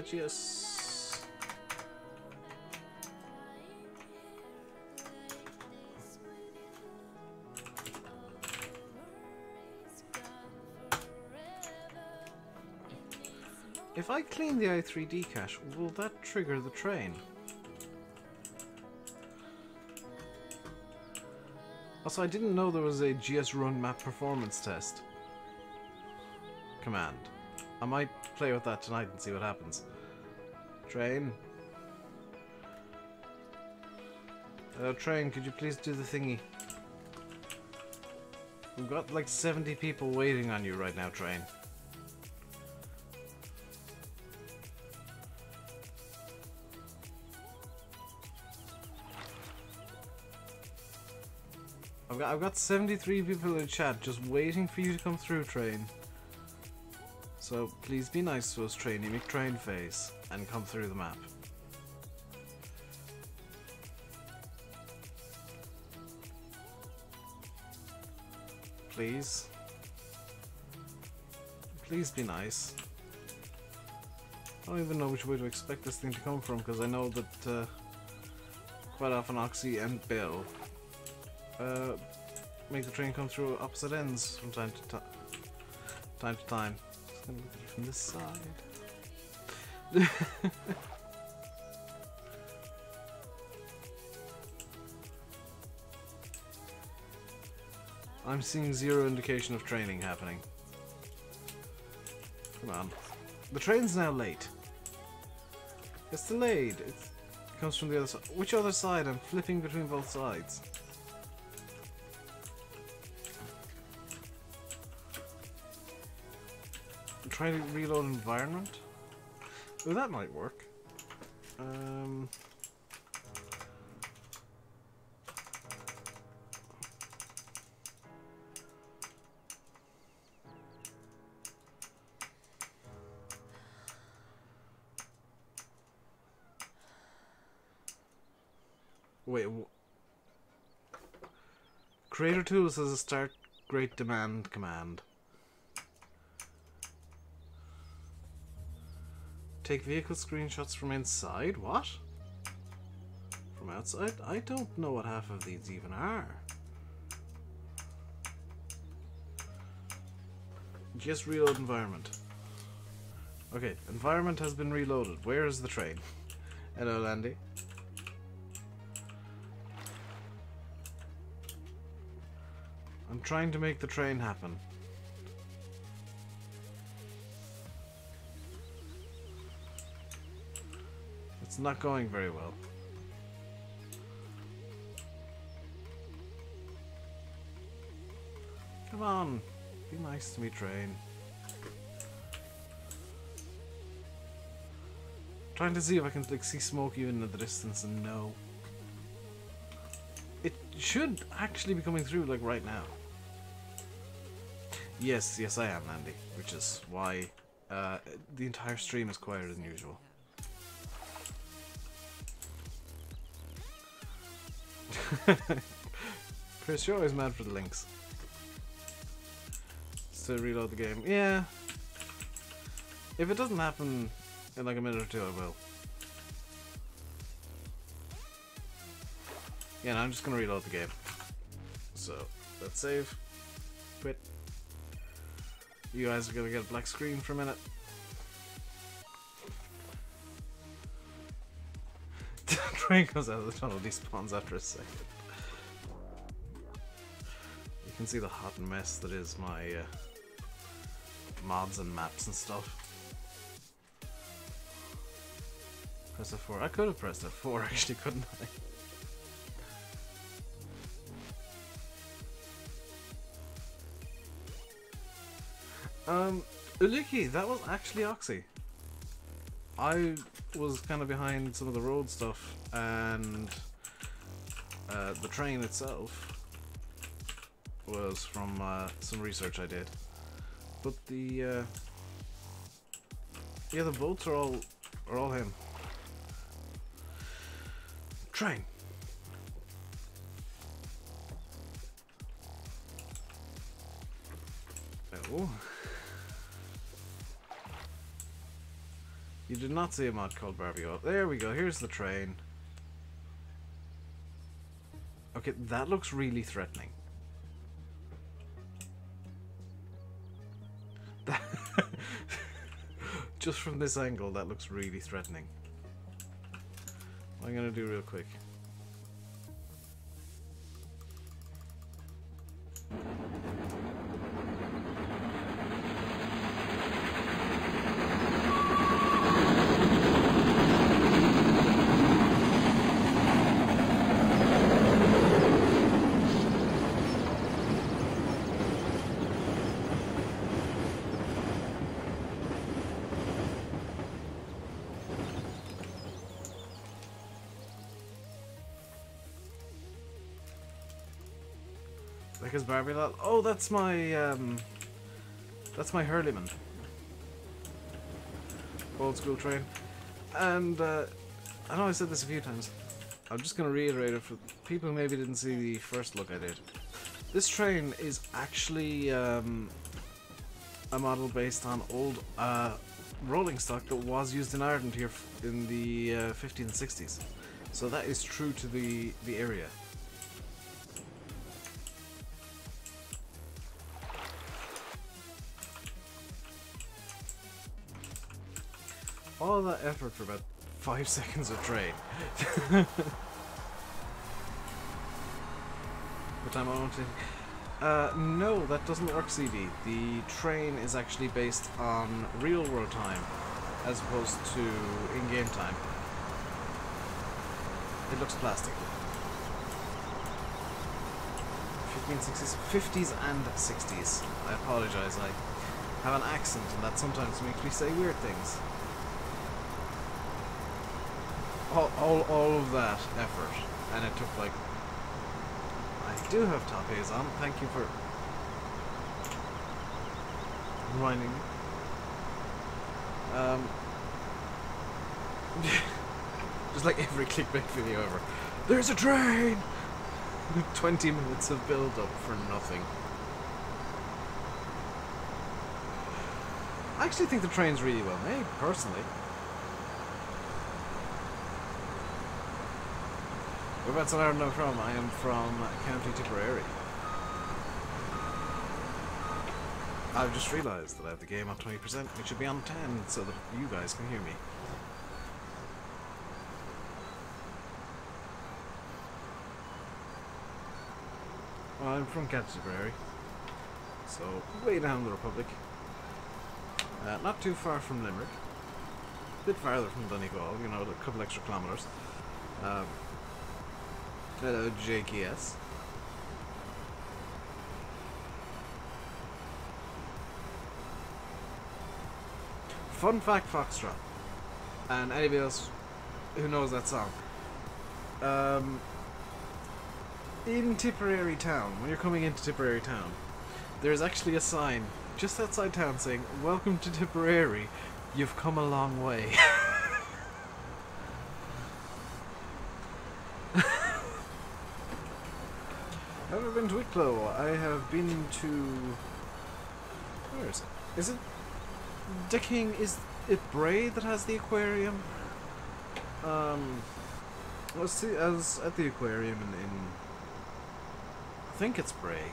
GS. If I clean the i3D cache, will that trigger the train? Also, I didn't know there was a GS run map performance test command. I might play with that tonight and see what happens. Train. Train, could you please do the thingy? We've got like 70 people waiting on you right now, train. I've got 73 people in chat just waiting for you to come through, train. So please be nice to us, train. You make train face and come through the map. Please. Please be nice. I don't even know which way to expect this thing to come from, because I know that quite often Oxy and Bill make the train come through opposite ends from time to time. Just gonna look at it from this side. I'm seeing zero indication of training happening. Come on. The train's now late. It's delayed. It comes from the other side. Which other side? I'm flipping between both sides. Try to reload environment. Oh, that might work. Wait. Creator Tools has a start great demand command. Take vehicle screenshots from inside? What? From outside? I don't know what half of these even are. Just reload environment. Okay, environment has been reloaded. Where is the train? Hello, Landy. I'm trying to make the train happen. It's not going very well. Come on, be nice to me, train. Trying to see if I can like see smoke even at the distance, and no. It should actually be coming through like right now. Yes, I am, Andy, which is why the entire stream is quieter than usual. Chris, you're always mad for the links. To reload the game. Yeah. If it doesn't happen in like a minute or two, I will. Yeah, no, I'm just gonna reload the game. So, let's save. Quit. You guys are gonna get a black screen for a minute. Train comes out of the tunnel, despawns after a second. You can see the hot mess that is my mods and maps and stuff. Press F4. I could have pressed F4 actually, couldn't I? Uliki, that was actually Oxy. I was kind of behind some of the road stuff, and the train itself was from some research I did. But the yeah, the boats are all him. Train. Oh. You did not see a mod called Barbie. Oh, there we go. Here's the train. Okay, that looks really threatening. Just from this angle, that looks really threatening. What I'm gonna do real quick. Because Barbie lot. Oh, that's my Hurleyman. Old school train. And I know I said this a few times. I'm just gonna reiterate it for people who maybe didn't see the first look I did. This train is actually a model based on old rolling stock that was used in Ireland here in the 50s and 60s. So that is true to the area. All that effort for about 5 seconds of train. What time I want to... no, that doesn't work, CD. The train is actually based on real world time, as opposed to in-game time. It looks plastic. 1560s, 50s and 60s. I apologize, I have an accent and that sometimes makes me say weird things. All of that effort, and it took like... I do have top A's on, thank you for reminding me. Just like every clickbait video ever. There's a train! 20 minutes of build up for nothing. I actually think the train's really well made, personally. Whereabouts in Ireland I'm from? I am from County Tipperary. I've just realised that I have the game on 20%. It should be on 10 so that you guys can hear me. Well, I'm from County Tipperary, so way down the Republic. Not too far from Limerick. A bit farther from Donegal, you know, a couple extra kilometres. Hello, JKS. Fun fact, Foxtrot, and anybody else who knows that song. In Tipperary town, when you're coming into Tipperary town, there's actually a sign just outside town saying, "Welcome to Tipperary, you've come a long way." I've never been to Wicklow. I have been to... Where is it? Is it... Dicking? Is it Bray that has the aquarium? Let's see, I was at the aquarium in I think it's Bray.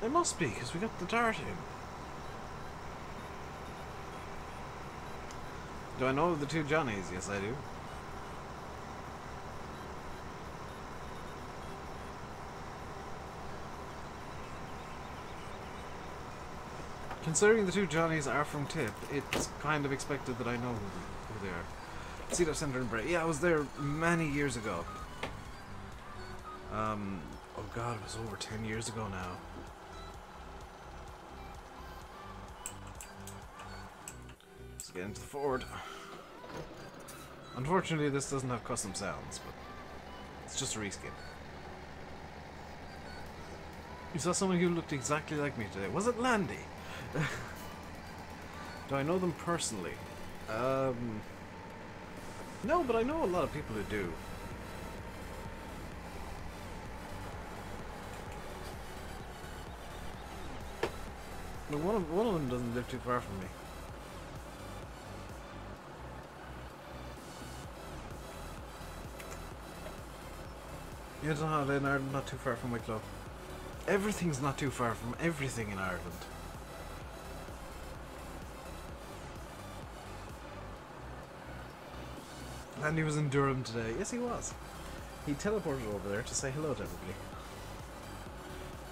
It must be, because we got the dart in. Do I know the two Johnnies? Yes, I do. Considering the two Johnnies are from Tip, it's kind of expected that I know who they are. Cedar Center in Bray. Yeah, I was there many years ago. Oh god, it was over 10 years ago now. Let's get into the Ford. Unfortunately, this doesn't have custom sounds, but it's just a reskin. You saw someone who looked exactly like me today. Was it Landy? Do I know them personally? No, but I know a lot of people who do. But one of them doesn't live too far from me. You don't know, in Ireland, not too far from Wicklow. Everything's not too far from everything in Ireland. And he was in Durham today. Yes, he was. He teleported over there to say hello to everybody.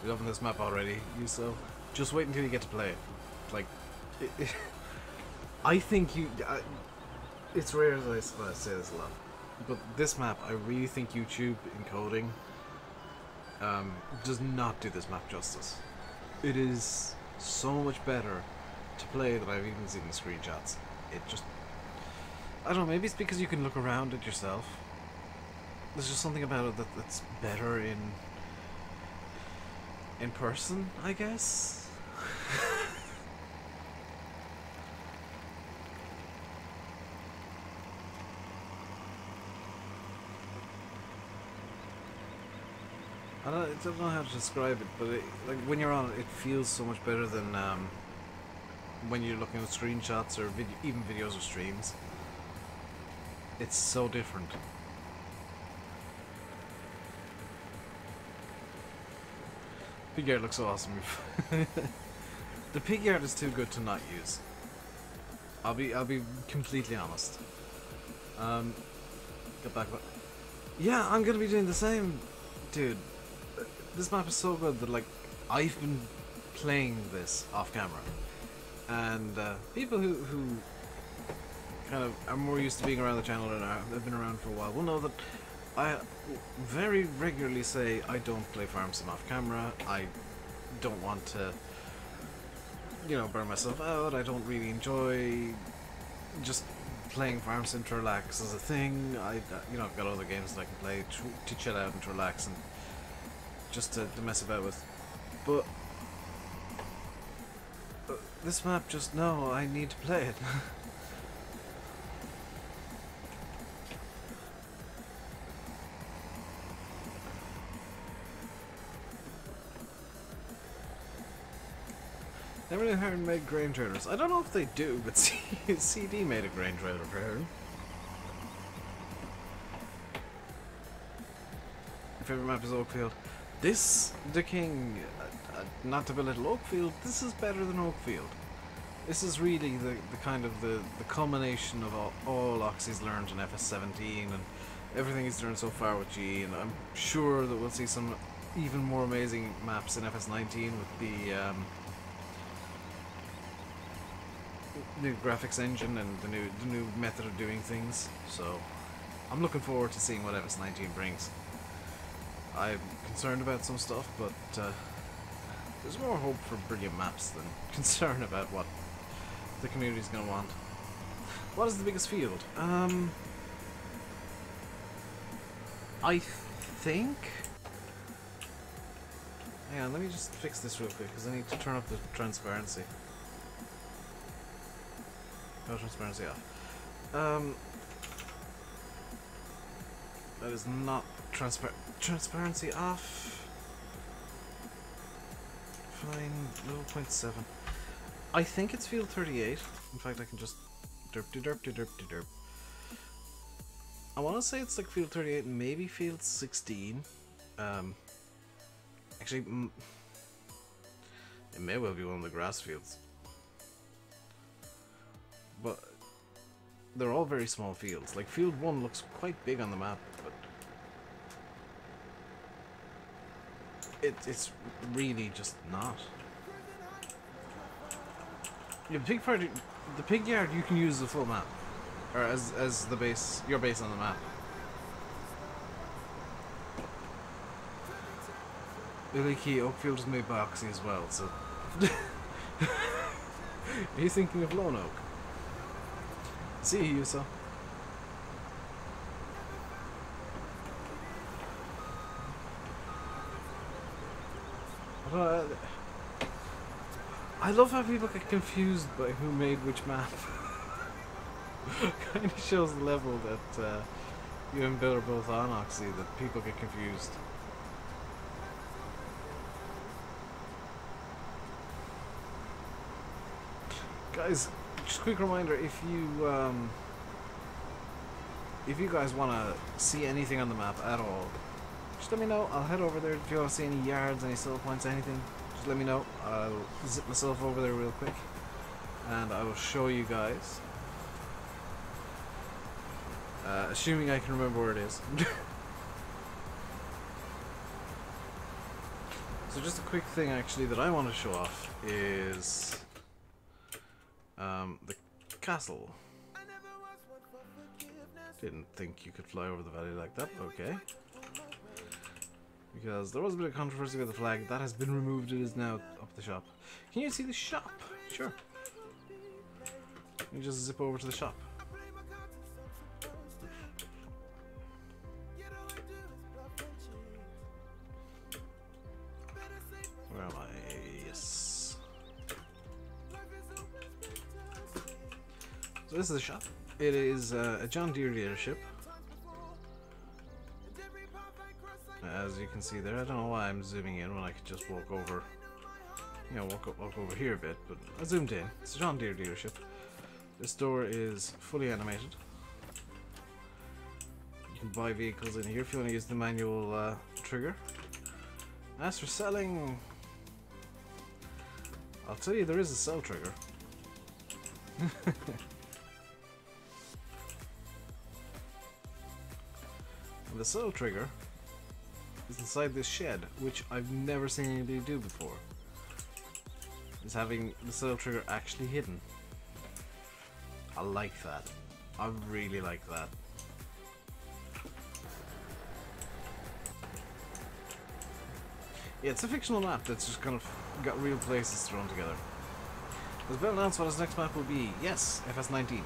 You're loving this map already, you so. Just wait until you get to play it. Like, I think you. It's rare that I say this a lot, but this map, I really think YouTube encoding does not do this map justice. It is so much better to play than I've even seen in screenshots. It just, I don't know, maybe it's because you can look around it yourself. There's just something about it that's better in person, I guess. I don't know how to describe it, but like when you're on it, it feels so much better than when you're looking at screenshots or even videos or streams. It's so different. Pig art looks so awesome. The pig art is too good to not use. I'll be completely honest. Get back. Yeah, I'm gonna be doing the same, dude. This map is so good that, like, I've been playing this off camera, and people who kind of are more used to being around the channel and have been around for a while will know that I very regularly say I don't play farm sim off camera. I don't want to, you know, burn myself out. I don't really enjoy just playing farm sim to relax as a thing. You know, I've got other games that I can play to chill out and to relax and just to mess about with. But this map, just no, I need to play it. Never knew Heron made grain trailers. I don't know if they do, but CD made a grain trailer for Heron. My favorite map is Oakfield. This, the King, not to belittle Oakfield, this is better than Oakfield. This is really the kind of the culmination of all Oxy's learned in FS17 and everything he's learned so far with GE, and I'm sure that we'll see some even more amazing maps in FS19 with the new graphics engine and the new method of doing things. So I'm looking forward to seeing what FS19 brings. I'm concerned about some stuff, but there's more hope for brilliant maps than concern about what the community's gonna want. What is the biggest field? I think. Hang on, let me just fix this real quick because I need to turn up the transparency. No transparency off. That is not transparency off. Fine, 0.7. I think it's field 38. In fact, I can just derp. I want to say it's like field 38, maybe field 16. Actually, it may well be one of the grass fields. But they're all very small fields. Like field 1 looks quite big on the map, but it's really just not. Yeah, the pig yard you can use the full map, or as the base, your base on the map. Billy Key Oakfield is made by Oxy as well, so. Are you thinking of Lone Oak? See you, so. I love how people get confused by who made which map. Kind of shows the level that you and Bill are both on Oxy, that people get confused. Guys, just a quick reminder, if you guys want to see anything on the map at all, just let me know. I'll head over there. If you want to see any yards, any sell points, anything, just let me know. I'll zip myself over there real quick and I will show you guys, assuming I can remember where it is. So just a quick thing actually that I want to show off is the castle. Didn't think you could fly over the valley like that, but okay. Because there was a bit of controversy with the flag. That has been removed. It is now up the shop. Can you see the shop? Sure. You just zip over to the shop. Where am I? Yes. So this is the shop. It is a John Deere dealership. As you can see there, I don't know why I'm zooming in when I could just walk over, you know, walk over here a bit, but I zoomed in. It's a John Deere dealership. This door is fully animated. You can buy vehicles in here if you want to use the manual trigger. As for selling, I'll tell you there is a sell trigger. And the sell trigger is inside this shed, which I've never seen anybody do before. Is having the sell trigger actually hidden. I like that. I really like that. Yeah, it's a fictional map that's just kind of got real places thrown together. Has Bill announced what his next map will be? Yes, FS19.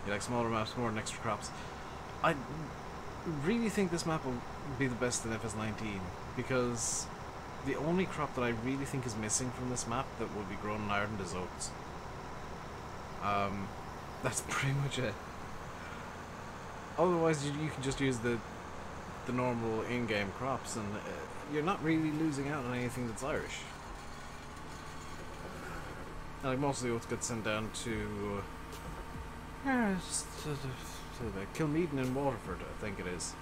You like smaller maps more and extra crops. I really think this map will be the best in FS19 because the only crop that I really think is missing from this map that will be grown in Ireland is oats. That's pretty much it. Otherwise, you can just use the normal in-game crops, and you're not really losing out on anything that's Irish. And like most of the oats get sent down to Kilmeaden in Waterford, I think it is.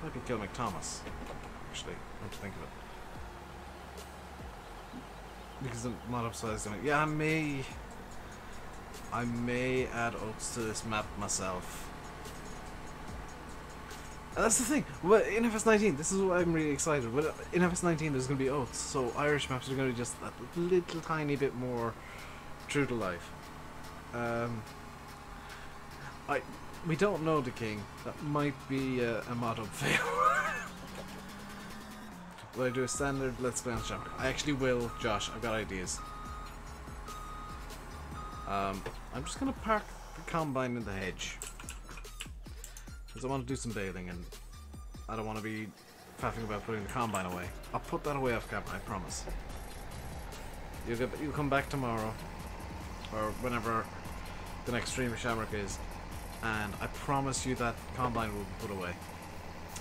Might be Kilmacthomas, actually. Come to think of it, because I'm not upsized on it. Yeah, I may add oats to this map myself. And that's the thing. Well, in FS19, this is what I'm really excited. But in FS19, there's going to be oats, so Irish maps are going to be just a little tiny bit more true to life. We don't know the king. That might be a mod-up fail. Will I do a standard Let's Play on Shamrock? I actually will, Josh. I've got ideas. I'm just going to park the combine in the hedge. Because I want to do some baling and I don't want to be faffing about putting the combine away. I'll put that away off camera, I promise. You'll come back tomorrow, or whenever the next stream of Shamrock is, and I promise you that combine will be put away.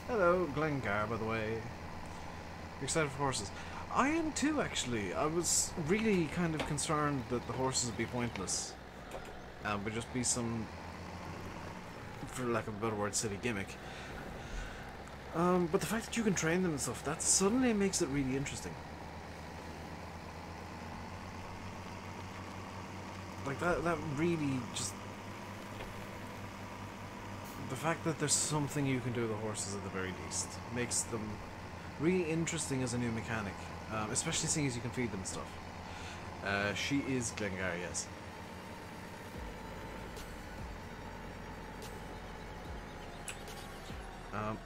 Hello, Glengar, by the way. You're excited for horses? I am too, actually. I was really kind of concerned that the horses would be pointless. And would just be some, for lack of a better word, silly gimmick. But the fact that you can train them and stuff, that suddenly makes it really interesting. Like that really just the fact that there's something you can do with the horses at the very least makes them really interesting as a new mechanic, especially seeing as you can feed them stuff. She is Glengar, yes.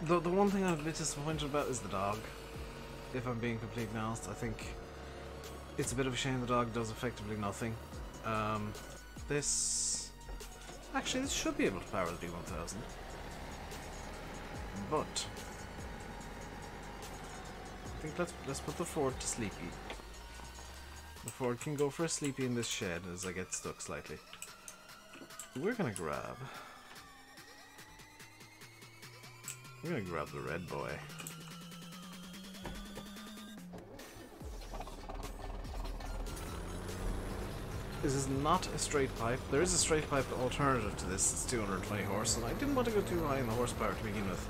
The one thing I'm a bit disappointed about is the dog. If I'm being completely honest, I think it's a bit of a shame the dog does effectively nothing. This should be able to power the D1000, but I think let's put the Ford to sleepy. The Ford can go for a sleepy in this shed as I get stuck slightly. We're gonna grab the red boy. This is not a straight pipe. There is a straight pipe alternative to this. It's 220 horse, and I didn't want to go too high in the horsepower to begin with.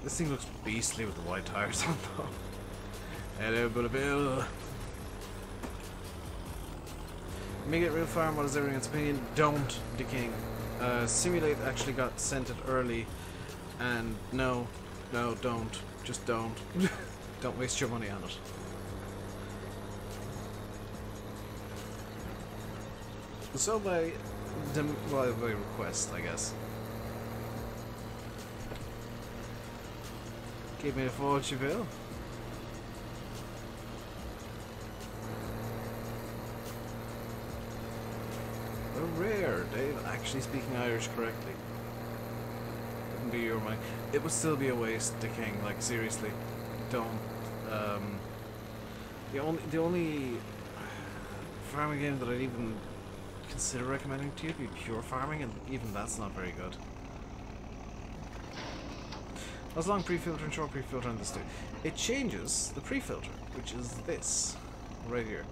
This thing looks beastly with the wide tires on though. Hello, Bulla Bill. Make it real farm. What is everyone's opinion? Don't, the king. Simulate actually got sent it early, and no, don't. Just don't. Don't waste your money on it. So by request, I guess. Give me a fortune, Bill. Oh, rare, Dave. Actually speaking Irish correctly. Wouldn't be your mind. It would still be a waste, the king. Like seriously, don't. The only farming game that I'd even consider recommending to you would be pure farming, and even that's not very good. As long pre-filter and short pre-filter on this too. It changes the pre-filter, which is this right here.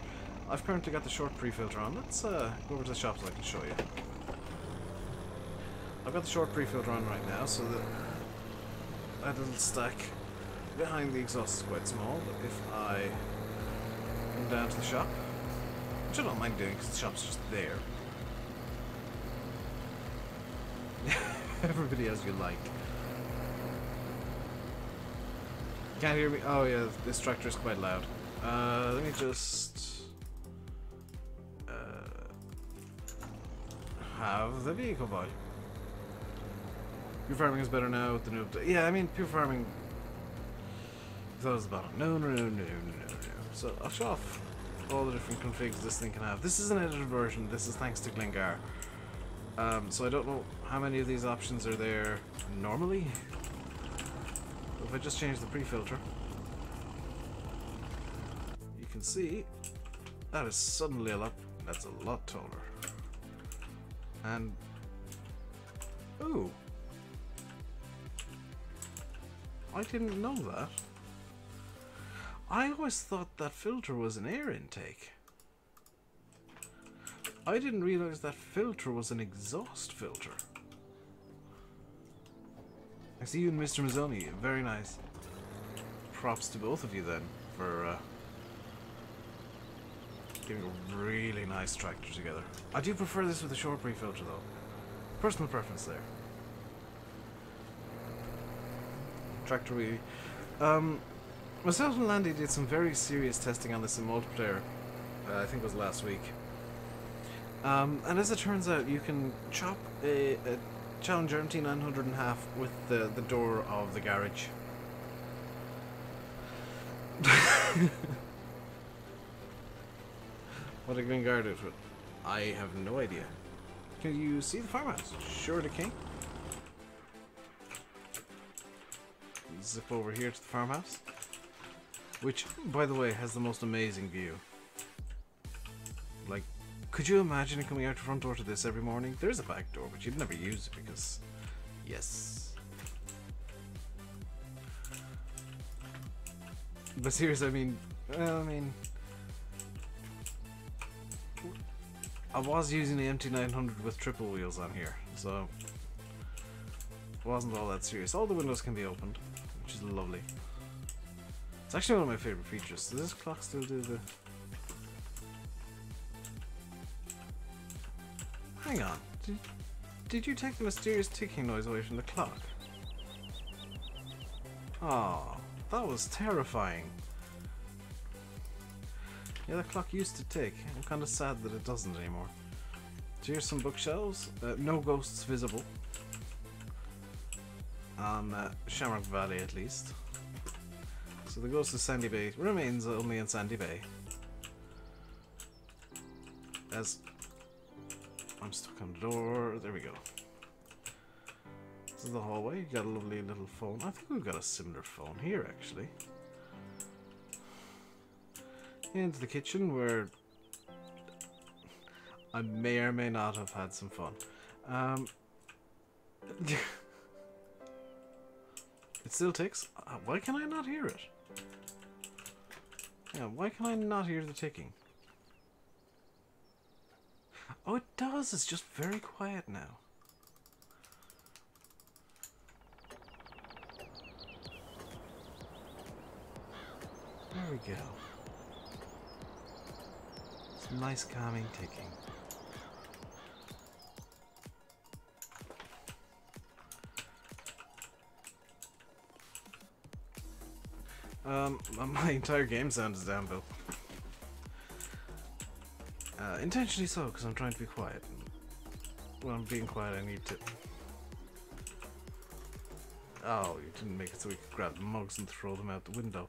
I've currently got the short pre-filter on. Let's go over to the shop so I can show you. I've got the short pre-filter on right now, so that little stack behind the exhaust is quite small. But if I come down to the shop, which I don't mind doing because the shop's just there. Everybody as you like. Can't hear me? Oh yeah, this tractor is quite loud. Let me just have the vehicle by. Pure farming is better now with the new update. Yeah, I mean pure farming. I thought it was about it. No. So I'll show off all the different configs this thing can have. This is an edited version. This is thanks to Glengar. So I don't know how many of these options are there normally. If I just change the pre-filter, you can see that is suddenly that's a lot taller. And ooh, I didn't know that. I always thought that filter was an air intake. I didn't realize that filter was an exhaust filter. I see you and Mr. Mazzoni. Very nice. Props to both of you then for getting a really nice tractor together. I do prefer this with a short pre-filter though. Personal preference there. Tractor wheelie. Myself and Landy did some very serious testing on this in multiplayer. I think it was last week. And as it turns out, you can chop a Challenger MT900 in half with the door of the garage. What a Glengar do to it? I have no idea. Can you see the farmhouse? Sure, the king. Zip over here to the farmhouse, which, by the way, has the most amazing view. Like, could you imagine coming out the front door to this every morning? There's a back door, but you'd never use it because, yes. But seriously, I was using the MT900 with triple wheels on here, so it wasn't all that serious. All the windows can be opened, which is lovely. It's actually one of my favorite features. Does this clock still do the... Hang on. Did you take the mysterious ticking noise away from the clock? Oh, that was terrifying. Yeah, the clock used to tick. I'm kind of sad that it doesn't anymore. So here's some bookshelves. No ghosts visible. On Shamrock Valley, at least. So the ghost of Sandy Bay remains only in Sandy Bay. As I'm stuck on the door. There we go. This is the hallway. You got a lovely little phone. I think we've got a similar phone here, actually. Into the kitchen, where I may or may not have had some fun. It still ticks. Why can I not hear it? Yeah, why can I not hear the ticking? Oh, it does. It's just very quiet now. There we go. Some nice calming ticking. My entire game sound is down, Bill. Intentionally so, because I'm trying to be quiet. When I'm being quiet, I need to... Oh, you didn't make it so we could grab the mugs and throw them out the window.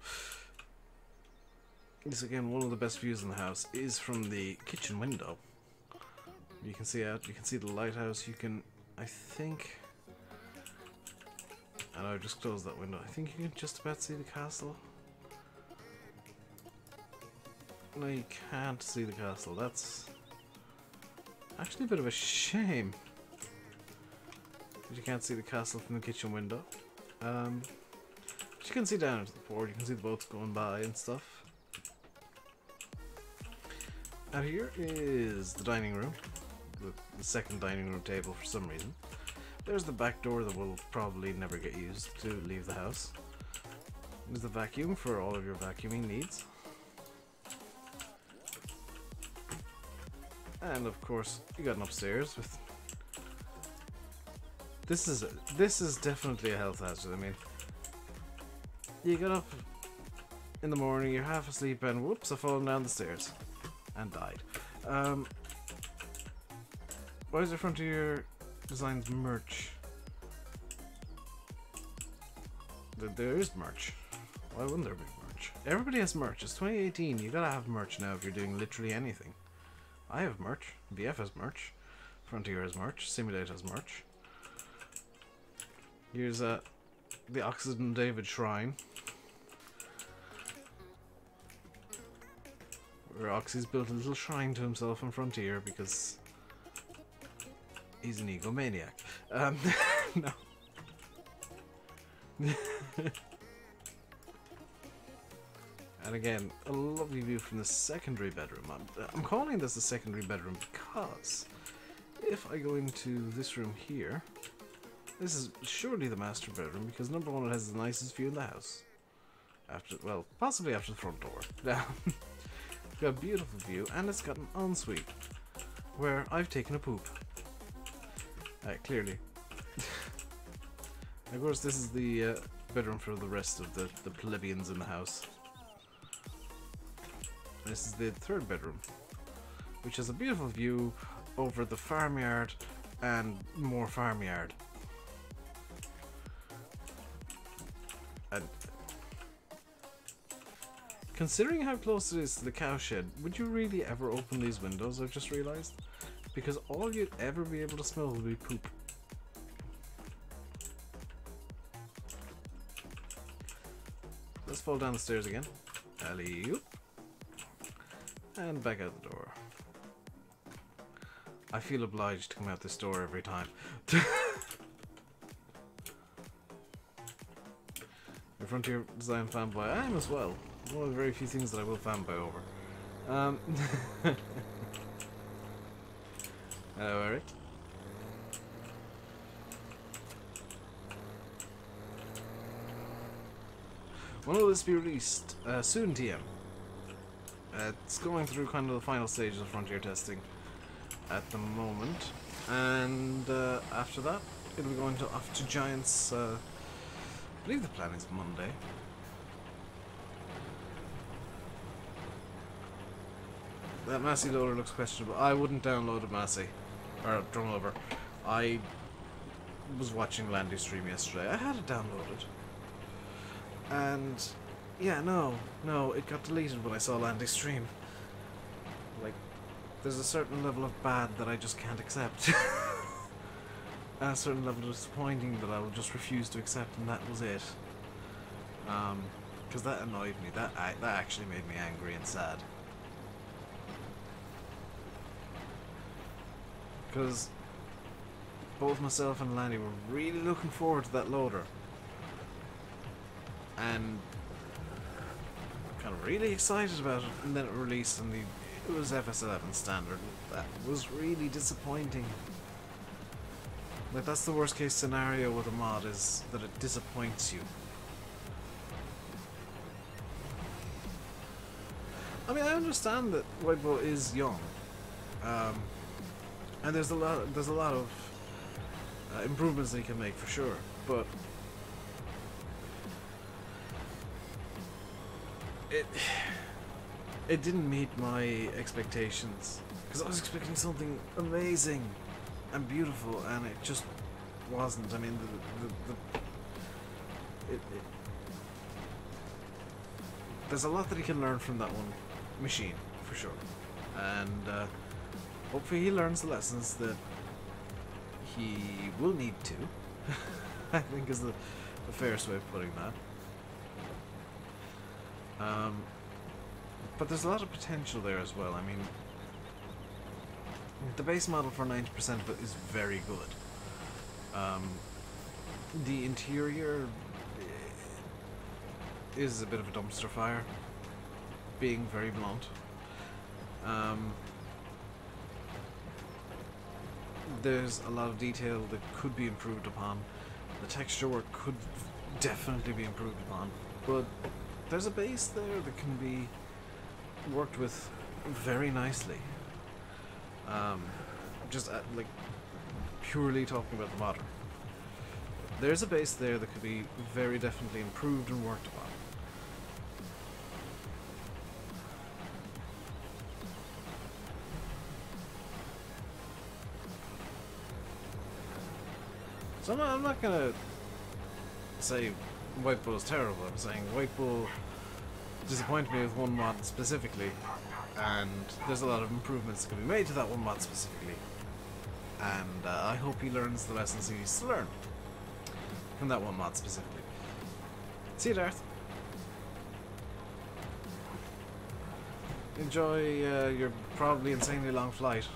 This, again, one of the best views in the house is from the kitchen window. You can see out, you can see the lighthouse, you can, I think... And I just closed that window. I think you can just about see the castle. No, you can't see the castle. That's actually a bit of a shame. But you can't see the castle from the kitchen window. But you can see down into the port. You can see the boats going by and stuff. Out here is the dining room. The second dining room table for some reason. There's the back door that will probably never get used to leave the house. There's the vacuum for all of your vacuuming needs. And of course, you got an upstairs with... This is definitely a health hazard. I mean, you get up in the morning, you're half asleep, and whoops, I've fallen down the stairs and died. Why is the front of your designs merch? There is merch. Why wouldn't there be merch? Everybody has merch. It's 2018. You gotta have merch now if you're doing literally anything. I have merch. BF has merch. Frontier has merch. Simulate has merch. Here's the Oxygendavid shrine, where Oxy's built a little shrine to himself in Frontier because he's an egomaniac. No. And again, a lovely view from the secondary bedroom. I'm calling this the secondary bedroom because if I go into this room here, this is surely the master bedroom because number one, it has the nicest view in the house. After, well, possibly after the front door. It's got a beautiful view, and it's got an ensuite where I've taken a poop. Clearly. Of course, this is the bedroom for the rest of the plebeians in the house. This is the third bedroom, which has a beautiful view over the farmyard and more farmyard. And considering how close it is to the cowshed, would you really ever open these windows, I've just realised? Because all you'd ever be able to smell would be poop. Let's fall down the stairs again. Alley-oop. And back out the door. I feel obliged to come out this door every time. Your Frontier Design fanboy, I am as well. One of the very few things that I will fanboy over. Hello, Eric. When will this be released? Soon, TM. It's going through kind of the final stages of Frontier testing at the moment, and after that, it'll be going off to Giants. I believe the plan is Monday. That Massey loader looks questionable. I wouldn't download a Massey or a Drumlover. I was watching Landy's stream yesterday. I had it downloaded, and yeah, no, it got deleted when I saw Landy's stream. Like, there's a certain level of bad that I just can't accept. And a certain level of disappointing that I will just refuse to accept, and that was it. Because that annoyed me. That actually made me angry and sad. Because both myself and Landy were really looking forward to that loader. And kind of really excited about it, and then it released and it was FS11 standard. That was really disappointing. Like, that's the worst case scenario with a mod, is that it disappoints you. I mean, I understand that White Bull is young, and there's a lot of improvements that he can make for sure, but it didn't meet my expectations, because I was expecting something amazing and beautiful, and it just wasn't. I mean, there's a lot that he can learn from that one machine, for sure, and hopefully he learns the lessons that he will need to. I think is the fairest way of putting that. But there's a lot of potential there as well. I mean, the base model for 90% of it is very good. The interior is a bit of a dumpster fire, being very blunt. There's a lot of detail that could be improved upon. The texture work could definitely be improved upon, but there's a base there that can be worked with very nicely. Just like purely talking about the modder, there's a base there that could be very definitely improved and worked upon. So I'm not gonna say White Bull is terrible. I'm saying White Bull disappointed me with one mod specifically, and there's a lot of improvements that can be made to that one mod specifically, and I hope he learns the lessons he needs to learn from that one mod specifically. See you, Darth. Enjoy your probably insanely long flight,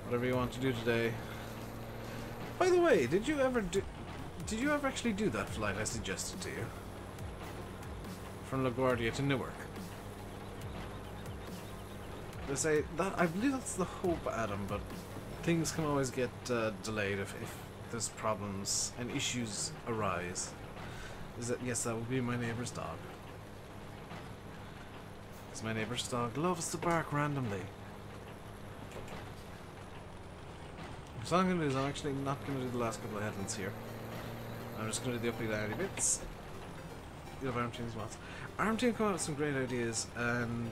whatever you want to do today. By the way, did you ever actually do that flight I suggested to you? From LaGuardia to Newark. They say that, I believe that's the hope, Adam, but things can always get delayed if there's problems and issues arise. Yes, that would be my neighbour's dog. Because my neighbour's dog loves to bark randomly. So what I'm going to do is I'm actually not going to do the last couple of headlands here. I'm just going to do the uppity downy bits. You have Armteam's mods. Armteam come out with some great ideas, and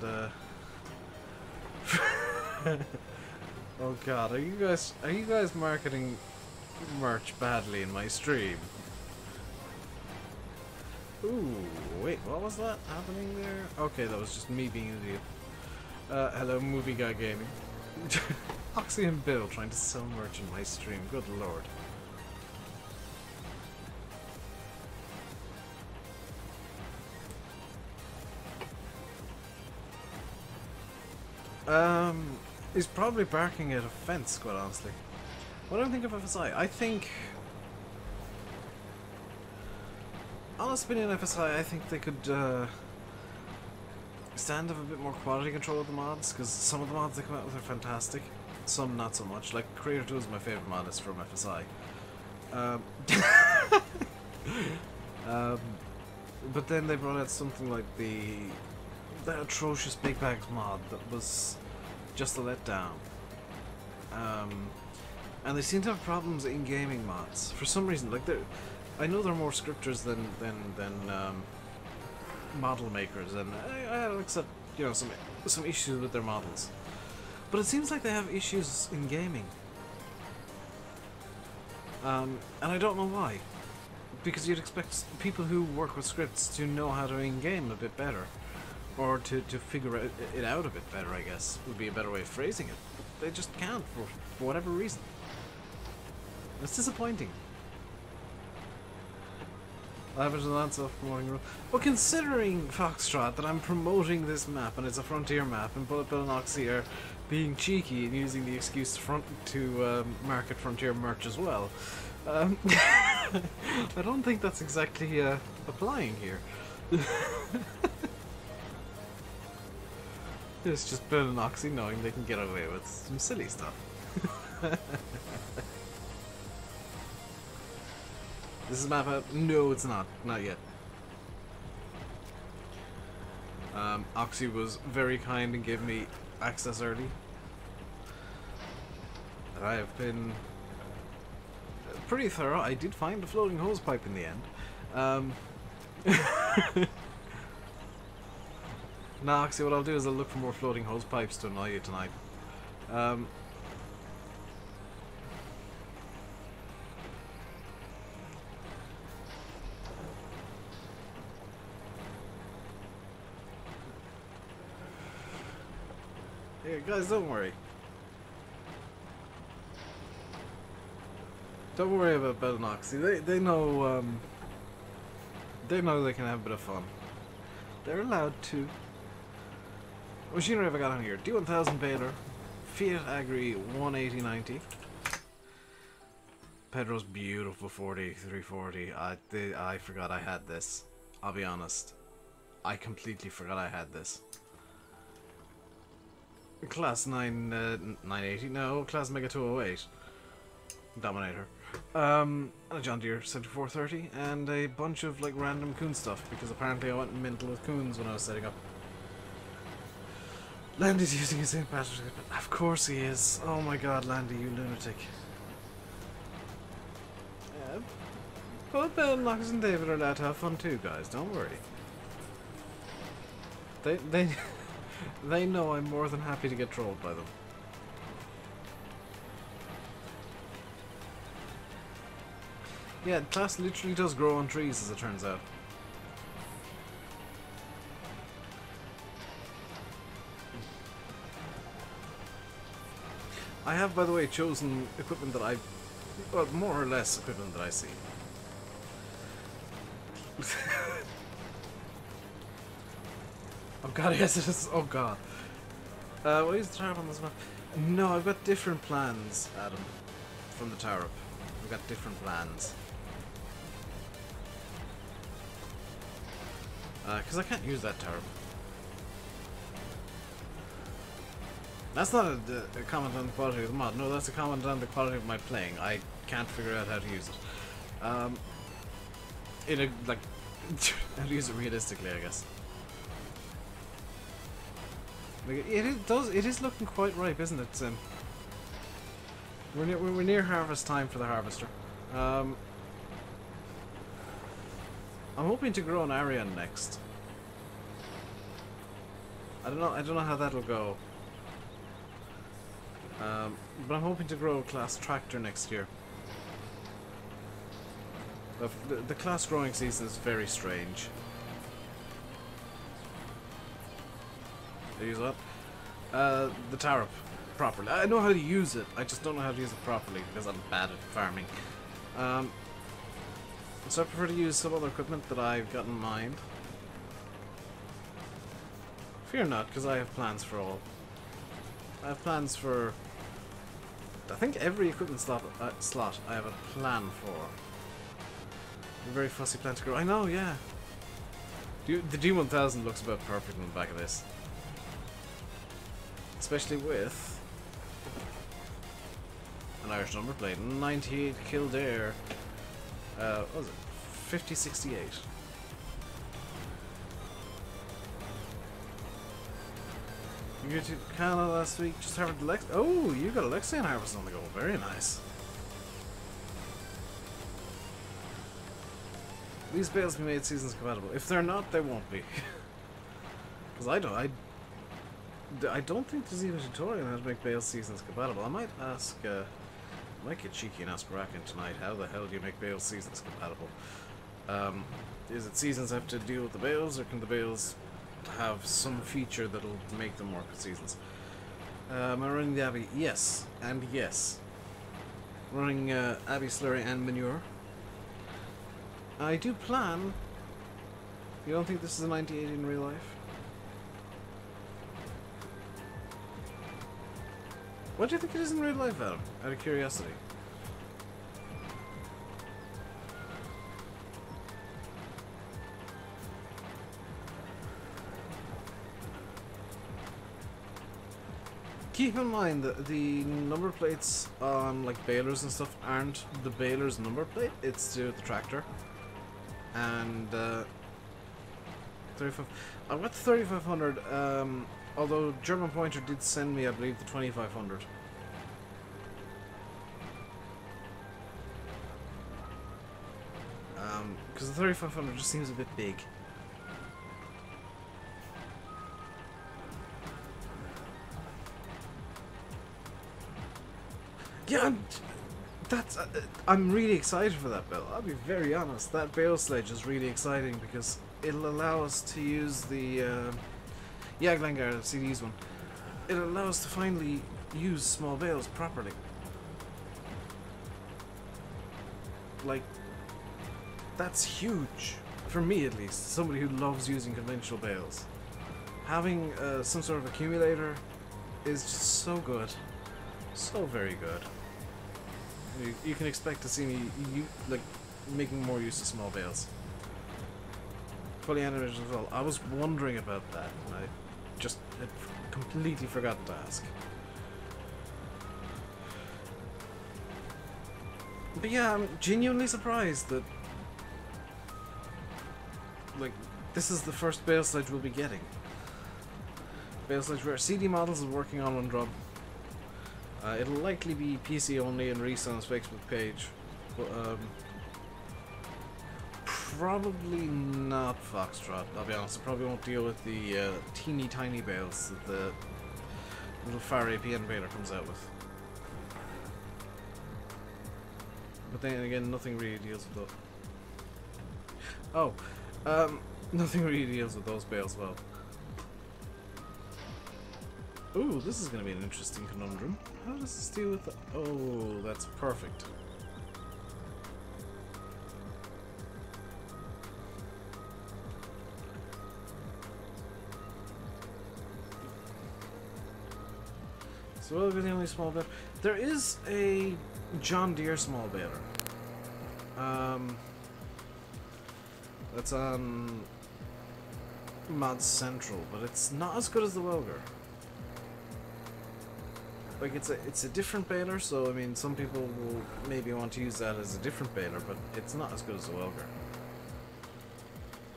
oh god, are you guys marketing merch badly in my stream? Ooh, wait, what was that happening there? Okay, that was just me being an idiot. Hello, Movie Guy Gaming. Oxy and Bill trying to sell merch in my stream, good lord. He's probably barking at a fence, quite honestly. What do I think of FSI? I think... honest opinion, FSI, I think they could stand up a bit more quality control of the mods, because some of the mods they come out with are fantastic, some not so much. Like, Creator 2 is my favourite mod list from FSI. But then they brought out something like that atrocious Big Bags mod that was just a letdown. And they seem to have problems in gaming mods for some reason. Like, I know they're more scripters than model makers, and I'll accept, you know, some issues with their models. But it seems like they have issues in gaming. And I don't know why. Because you'd expect people who work with scripts to know how to in-game a bit better. Or to figure it out a bit better, I guess, would be a better way of phrasing it. They just can't, for whatever reason. It's disappointing. I have a lance off promoting. Well, considering Foxtrot that I'm promoting this map and it's a Frontier map, and Bullet Bill and Oxy are being cheeky and using the excuse to market Frontier merch as well, I don't think that's exactly applying here. It's just Bill and Oxy knowing they can get away with some silly stuff. This is map out? No, it's not. Not yet. Oxy was very kind and gave me access early. And I have been pretty thorough. I did find a floating hose pipe in the end. Nah, Oxy, what I'll do is I'll look for more floating hose pipes to annoy you tonight. Yeah, guys, don't worry. Don't worry about Bell and Oxy. They know they can have a bit of fun. They're allowed to. What machinery have I got on here? D1000 baler, Fiat Agri 18090. Pedro's beautiful 340. I forgot I had this. I'll be honest. I completely forgot I had this. Class 980, no, Class Mega 208. Dominator. And a John Deere 7430, and a bunch of like random coon stuff, because apparently I went mental with coons when I was setting up. Landy's using his St. Patrick's Day. Of course he is. Oh my god, Landy, you lunatic. Yeah. But Oxygendavid are allowed to have fun too, guys, don't worry. They know I'm more than happy to get trolled by them. Yeah, class literally does grow on trees, as it turns out. I have, by the way, chosen equipment that well, more or less equipment that I see. Oh god, yes it is. Oh god. What is the tower on this map? No, I've got different plans, Adam, from the tower up. I've got different plans. Because I can't use that tower. That's not a comment on the quality of the mod. No, that's a comment on the quality of my playing. I can't figure out how to use it. How to use it realistically, I guess. Like, it is looking quite ripe, isn't it, Sim? We're near harvest time for the harvester. I'm hoping to grow an Arian next. I don't know how that'll go. But I'm hoping to grow a class tractor next year. The class growing season is very strange. Use what? The tower properly. I know how to use it, I just don't know how to use it properly because I'm bad at farming. So I prefer to use some other equipment that I've got in mind. Fear not, because I have plans for all. I have plans for... I think every equipment slot I have a plan for. A very fussy plan to grow. I know, yeah. The D1000 looks about perfect in the back of this. Especially with an Irish number plate. 98 Kildare. What was it? 5068. You went to Canada last week, just harvested Lex. Oh, you got a Lexian harvest on the go. Very nice. these bales be made seasons compatible. If they're not, they won't be. Because I don't think there's even a tutorial on how to make bales seasons compatible. I might ask, I might get cheeky and ask Racken tonight, how the hell do you make bales seasons compatible? Is it seasons have to deal with the bales, or can the bales have some feature that'll make them work with seasons? Am I running the Abbey? Yes, and yes. Running Abbey slurry and manure. I do plan. You don't think this is a 1980 in real life? What do you think it is in real life, Adam? Out of curiosity. Keep in mind that the number plates on like balers and stuff aren't the baler's number plate, it's to do with the tractor. And 35. I've got the 3500, although German Pointer did send me, I believe, the 2500. Because the 3500 just seems a bit big. Yeah, I'm really excited for that bale. I'll be very honest. That bale sledge is really exciting because it'll allow us to use the yeah, Glengar, the CD's one. It'll allow us to finally use small bales properly. Like, that's huge for me, at least. Somebody who loves using conventional bales. Having some sort of accumulator is just so good, so very good. You can expect to see me like making more use of small bales. Fully animated as well. I was wondering about that, and I just had completely forgotten to ask. But yeah, I'm genuinely surprised that like this is the first bale sledge we'll be getting. Bale sledge where CD Models is working on one drop. It'll likely be PC only and released on his Facebook page, but probably not Foxtrot. I'll be honest, I probably won't deal with the teeny tiny bales that the little Far APN baler comes out with. But then again, nothing really deals with those. Oh, nothing really deals with those bales well. Ooh, this is going to be an interesting conundrum. How does this deal with the... Oh, that's perfect. So will be the only small baler. There is a John Deere small baler. That's on Mod Central, but it's not as good as the Welger. Like it's a different baler, so I mean some people will maybe want to use that as a different baler, but it's not as good as the Welger.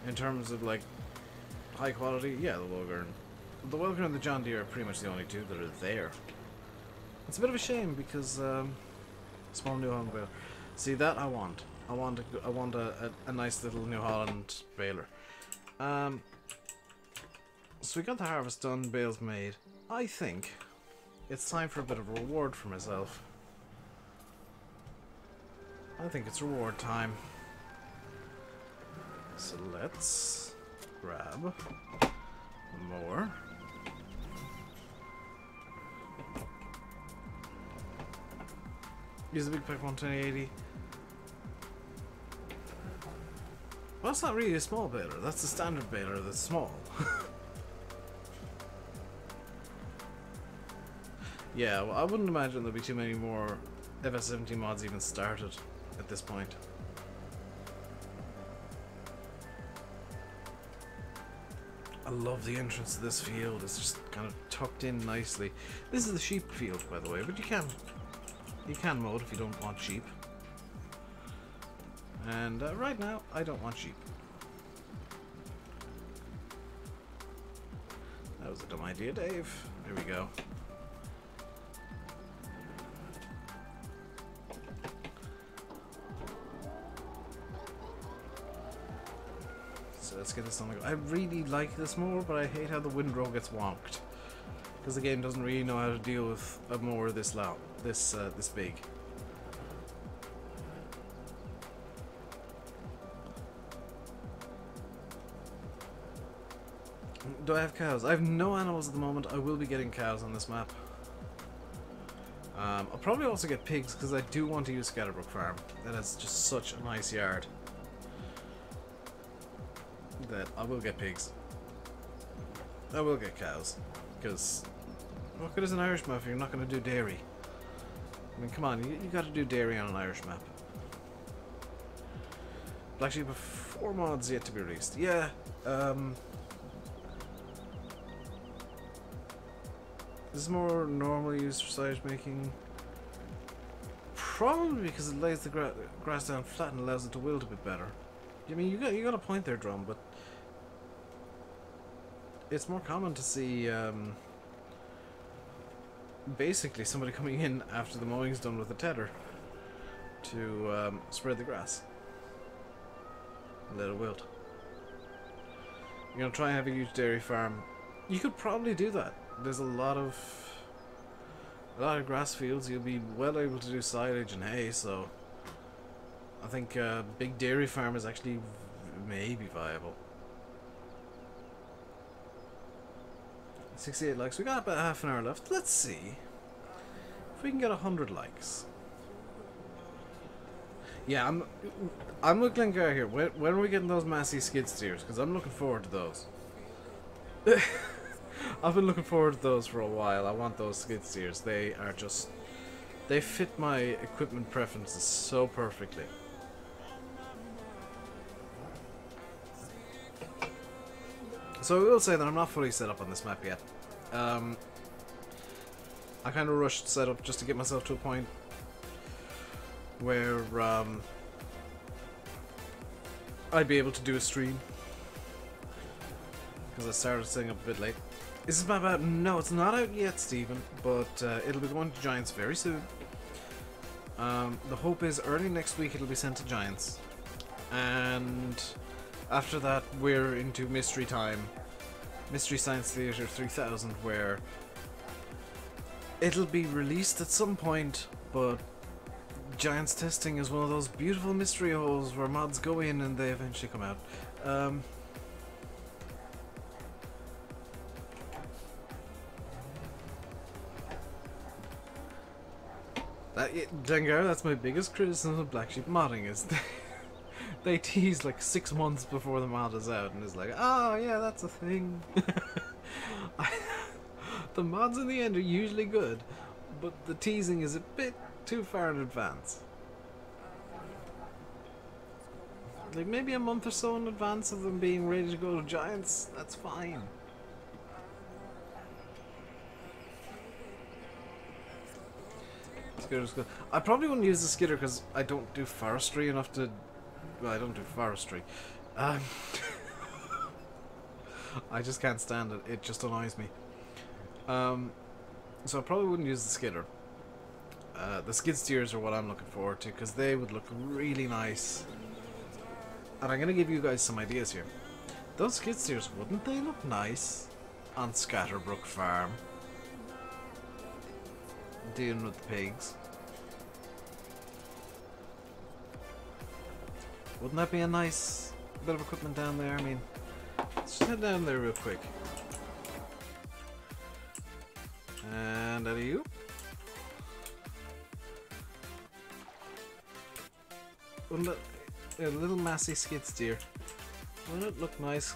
In terms of like high quality, yeah, the Welger and the John Deere are pretty much the only two that are there. It's a bit of a shame because small New Holland baler. See that I want a nice little New Holland baler. So we got the harvest done, bales made. I think it's time for a bit of a reward for myself. I think it's reward time. So let's grab more. Use the big pack 12080. Well, that's not really a small baler. That's the standard baler that's small. Yeah, well, I wouldn't imagine there'll be too many more FS17 mods even started at this point. I love the entrance to this field. It's just kind of tucked in nicely. This is the sheep field, by the way, but you can mow it if you don't want sheep. And right now, I don't want sheep. That was a dumb idea, Dave. There we go. So let's get this on the go. I really like this mower, but I hate how the windrow gets wonked. Because the game doesn't really know how to deal with a mower this loud, this big. Do I have cows? I have no animals at the moment. I will be getting cows on this map. I'll probably also get pigs because I do want to use Scatterbrook Farm. That is just such a nice yard that I will get pigs. I will get cows because what good is an Irish map if you're not going to do dairy? I mean, come on, you got to do dairy on an Irish map. Black Sheep have 4 mods yet to be released. Yeah. This is more normally used for silage making. Probably because it lays the grass down flat and allows it to wilt a bit better. I mean, you got a point there, Drum, but it's more common to see basically somebody coming in after the mowing's done with a tedder to spread the grass and let it wilt. You're gonna try and have a huge dairy farm. You could probably do that. There's a lot of grass fields. You'll be well able to do silage and hay, so I think a big dairy farm is actually maybe viable. 68 likes. We got about half an hour left. Let's see if we can get 100 likes. Yeah, I'm with Glengar here. When are we getting those Massey skid steers? Because I'm looking forward to those. I've been looking forward to those for a while. I want those skid steers. They are just... they fit my equipment preferences so perfectly. So I will say that I'm not fully set up on this map yet. I kind of rushed setup just to get myself to a point where I'd be able to do a stream. Because I started setting up a bit late. Is this map out? No, it's not out yet, Stephen, but it'll be going to Giants very soon. The hope is early next week it'll be sent to Giants. And after that we're into Mystery Time. Mystery Science Theater 3000, where it'll be released at some point, but Giants testing is one of those beautiful mystery holes where mods go in and they eventually come out. Dengar, that's my biggest criticism of Black Sheep modding is they tease like 6 months before the mod is out and it's like, oh yeah, that's a thing. The mods in the end are usually good, but the teasing is a bit too far in advance. Like maybe a month or so in advance of them being ready to go to Giants, that's fine. Skitter's good. I probably wouldn't use the skidder because I don't do forestry enough to... well, I don't do forestry. I just can't stand it. It just annoys me. So I probably wouldn't use the skidder. The skid steers are what I'm looking forward to because they would look really nice. And I'm going to give you guys some ideas here. Those skid steers, wouldn't they look nice on Scatterbrook Farm? Dealing with the pigs. Wouldn't that be a nice bit of equipment down there? I mean, let's just head down there real quick. And out of you. Wouldn't a little Massey skid steer. Wouldn't it look nice,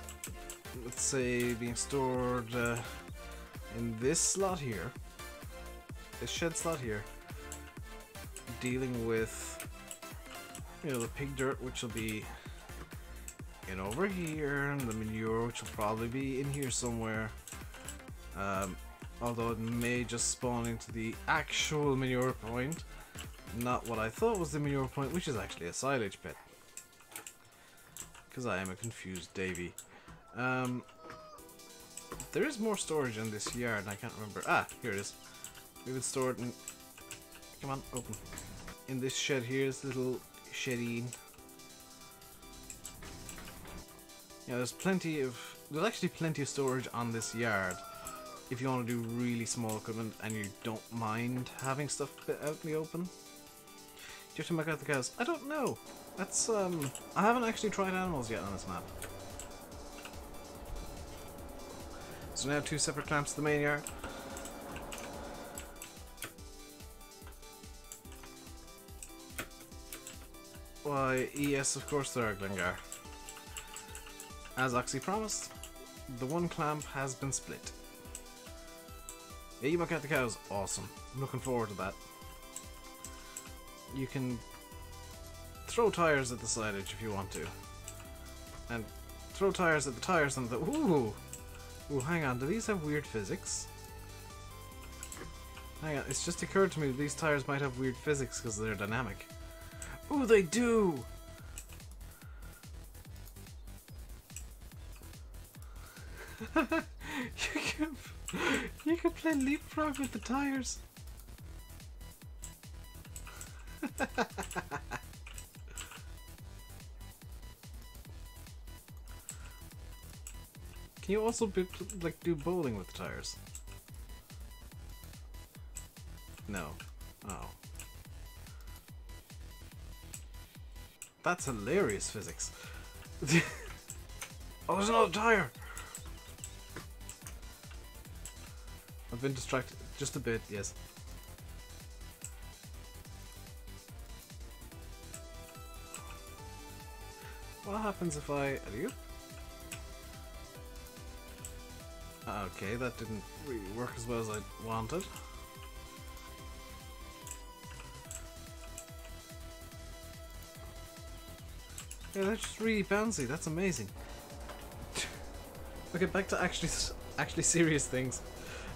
let's say, being stored in this slot here? This shed slot here, dealing with, you know, the pig dirt, which will be in over here, and the manure, which will probably be in here somewhere. Although it may just spawn into the actual manure point, not what I thought was the manure point, which is actually a silage pit. Because I am a confused Davy. There is more storage in this yard, and I can't remember. Ah, here it is. We would store it in... come on, open. In this shed here, this little shedding. Yeah, there's actually plenty of storage on this yard if you want to do really small equipment and you don't mind having stuff out in the open. Do you have to milk out the cows? I don't know. That's I haven't actually tried animals yet on this map. So now 2 separate clamps to the main yard. Why, yes, of course there are, Glengar. As Oxy promised, the one clamp has been split. Yeah, you milk out the cows. Awesome. I'm looking forward to that. You can throw tires at the silage if you want to. And throw tires at the tires and the... Ooh! Ooh, hang on. Do these have weird physics? Hang on. It's just occurred to me that these tires might have weird physics because they're dynamic. Ooh, they do! you can play leapfrog with the tires. Can you also like do bowling with the tires? No. Oh. That's hilarious physics. Oh, there's another tire! I've been distracted just a bit, yes. What happens if I... Alley-oop? Okay, that didn't really work as well as I wanted. Yeah, that's just really bouncy. That's amazing. Okay, back to actually serious things.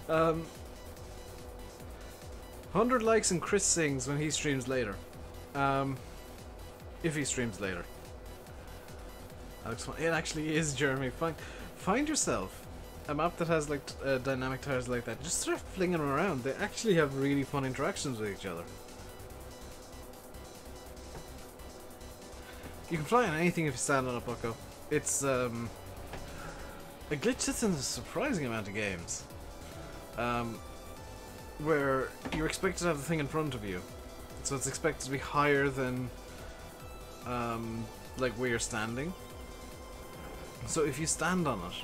100 likes and Chris sings when he streams later. If he streams later. It actually is, Jeremy. Find yourself a map that has like dynamic tires like that. Just start flinging them around. They actually have really fun interactions with each other. You can fly on anything if you stand on a bucko. It's a glitch that's in a surprising amount of games. Where you're expected to have the thing in front of you. So it's expected to be higher than like where you're standing. So if you stand on it,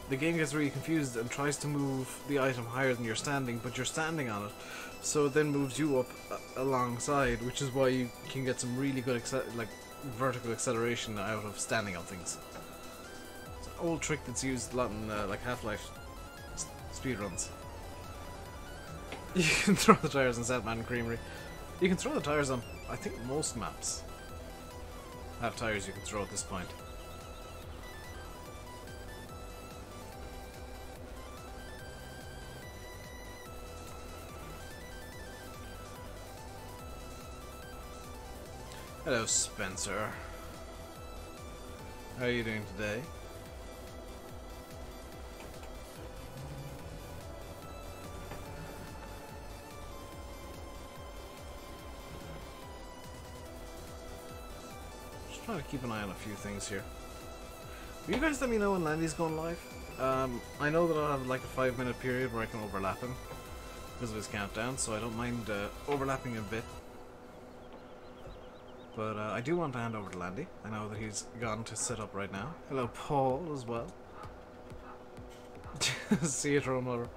the game gets really confused and tries to move the item higher than you're standing, but you're standing on it. So it then moves you up alongside, which is why you can get some really good vertical acceleration out of standing on things. It's an old trick that's used a lot in like Half-Life speedruns. You can throw the tires in Sandman Creamery. You can throw the tires on, I think most maps have tires you can throw at this point. Hello, Spencer. How are you doing today? Just trying to keep an eye on a few things here. Will you guys let me know when Landy's going live? I know that I'll have like a 5-minute period where I can overlap him because of his countdown, so I don't mind overlapping a bit. But I do want to hand over to Landy. I know that he's gone to sit up right now. Hello, Paul, as well. See you, Drone Lover.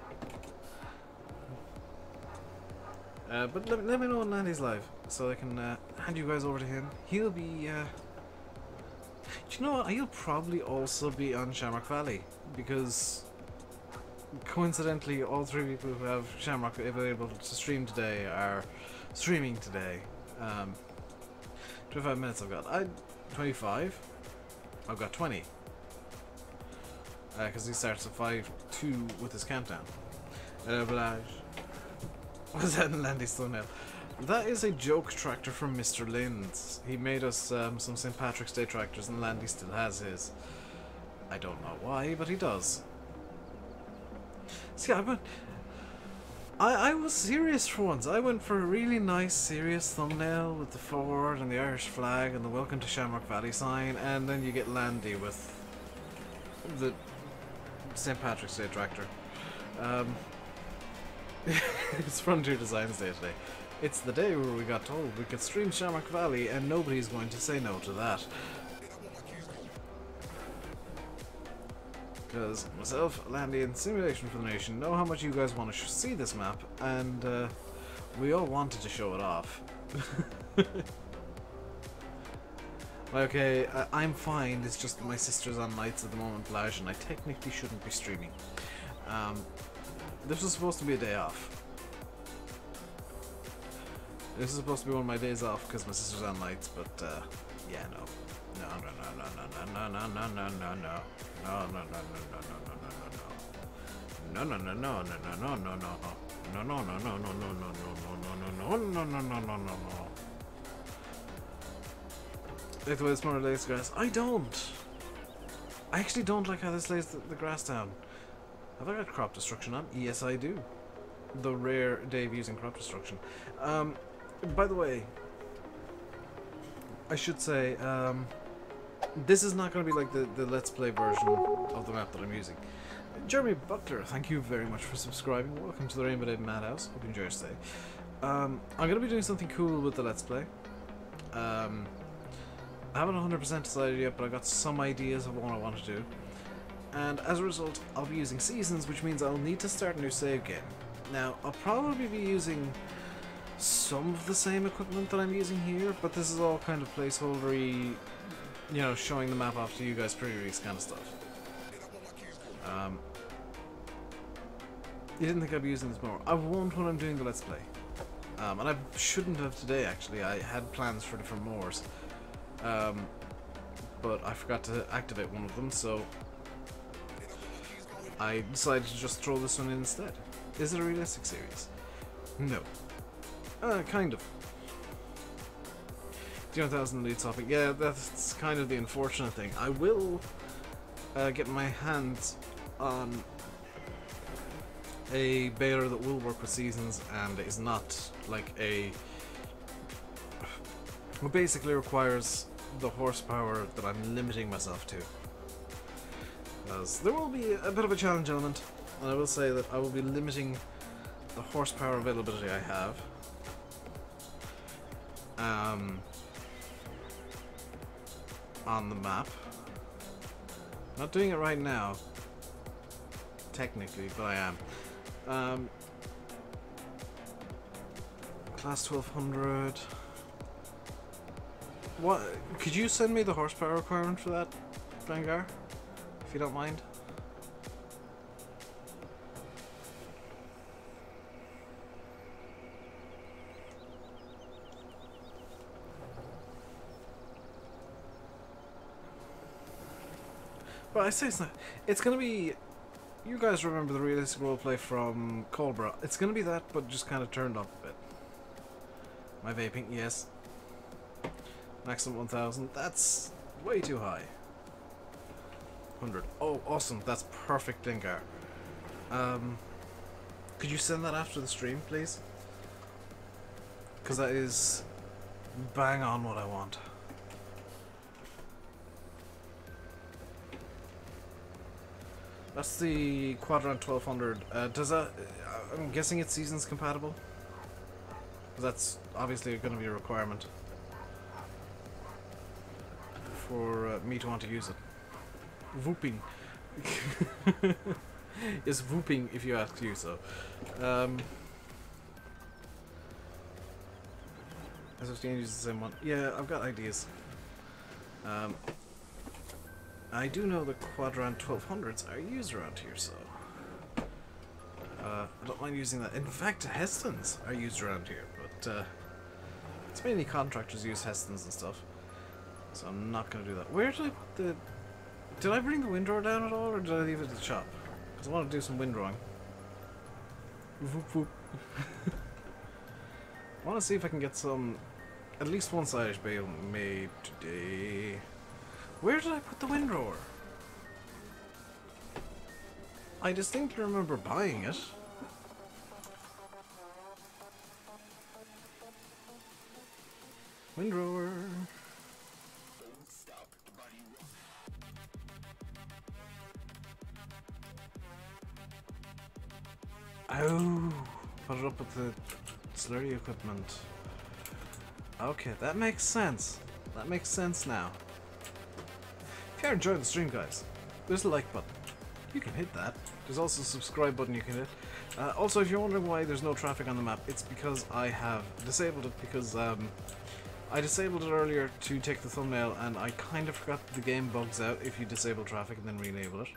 But let me know when Landy's live, so I can hand you guys over to him. He'll be... do you know what? He'll probably also be on Shamrock Valley, because coincidentally, all 3 people who have Shamrock available to stream today are streaming today. 25 minutes I've got. 25? I've got 20. Because he starts at 5:02 with his countdown. Hello, Blage. What's that in Landy's thumbnail? That is a joke tractor from Mr. Lynn's. He made us some St. Patrick's Day tractors, and Landy still has his. I don't know why, but he does. See, I was serious for once. I went for a really nice, serious thumbnail with the Ford and the Irish flag and the Welcome to Shamrock Valley sign, and then you get Landy with the St. Patrick's Day tractor. It's Frontier Designs Day today. It's the day where we got told we could stream Shamrock Valley and nobody's going to say no to that. Because myself, Landy, and Simulation for the Nation know how much you guys want to see this map, and we all wanted to show it off. Okay, I'm fine, it's just that my sister's on nights at the moment, Blaj, and I technically shouldn't be streaming. This was supposed to be a day off. This is supposed to be one of my days off because my sister's on nights, but yeah, no. No, no, no, no, no, no, no, no, no, no, no. No, no, no, no, no, no, no, no, no. No, no, no, no, no, no, no, no, no. No, no, no, no, no, no, no, no, no, no, no, no, no, no, no. Like the way this morning lays the grass. I don't. I actually don't like how this lays the grass down. Have I got crop destruction on? Yes, I do. The rare Dave using crop destruction. By the way, I should say, this is not going to be like the Let's Play version of the map that I'm using. Jeremy Butler, thank you very much for subscribing. Welcome to the RainbowDave Madhouse. Hope you enjoy your stay. I'm going to be doing something cool with the Let's Play. I haven't 100% decided yet, but I got some ideas of what I want to do. And as a result, I'll be using seasons, which means I'll need to start a new save game. Now, I'll probably be using some of the same equipment that I'm using here, but this is all kind of placeholdery, you know, showing the map off to you guys pre-release kind of stuff. You didn't think I'd be using this more. I won't when I'm doing the Let's Play. And I shouldn't have today, actually. I had plans for different mores. But I forgot to activate one of them, so I decided to just throw this one in instead. Is it a realistic series? No. Kind of. 200,000 lead topic. Yeah, that's kind of the unfortunate thing. I will get my hands on a baler that will work with seasons and is not like a... It basically requires the horsepower that I'm limiting myself to. Because there will be a bit of a challenge element, and I will say that I will be limiting the horsepower availability I have. On the map. Not doing it right now, technically, but I am. Class 1200. What? Could you send me the horsepower requirement for that, Vangar? If you don't mind. But I say it's not. It's gonna be. You guys remember the realistic roleplay from Cobra? It's gonna be that, but just kind of turned up a bit. My vaping, yes. Maximum 1000. That's way too high. 100. Oh, awesome. That's perfect, Dengar. Could you send that after the stream, please? Because that is bang on what I want. That's the Quadrant 1200. Does that... I'm guessing it's seasons compatible? Because that's obviously going to be a requirement for me to want to use it. Whooping. Is whooping if you ask you so. S15 uses the same one. Yeah, I've got ideas. I do know the Quadrant 1200s are used around here, so I don't mind using that. In fact, Hestons are used around here, but it's mainly contractors use Hestons and stuff, so I'm not going to do that. Where did I put the... Did I bring the windrower down at all, or did I leave it at the shop? Because I want to do some windrowing. Whoop whoop. I want to see if I can get some... At least one Irish bale made today. Where did I put the windrower? I distinctly remember buying it. Windrower. Oh, put it up with the slurry equipment. Okay, that makes sense. That makes sense now. If you're enjoying the stream, guys, there's a like button. You can hit that. There's also a subscribe button you can hit. Also, if you're wondering why there's no traffic on the map, it's because I have disabled it because I disabled it earlier to take the thumbnail, and I kind of forgot that the game bugs out if you disable traffic and then re-enable it.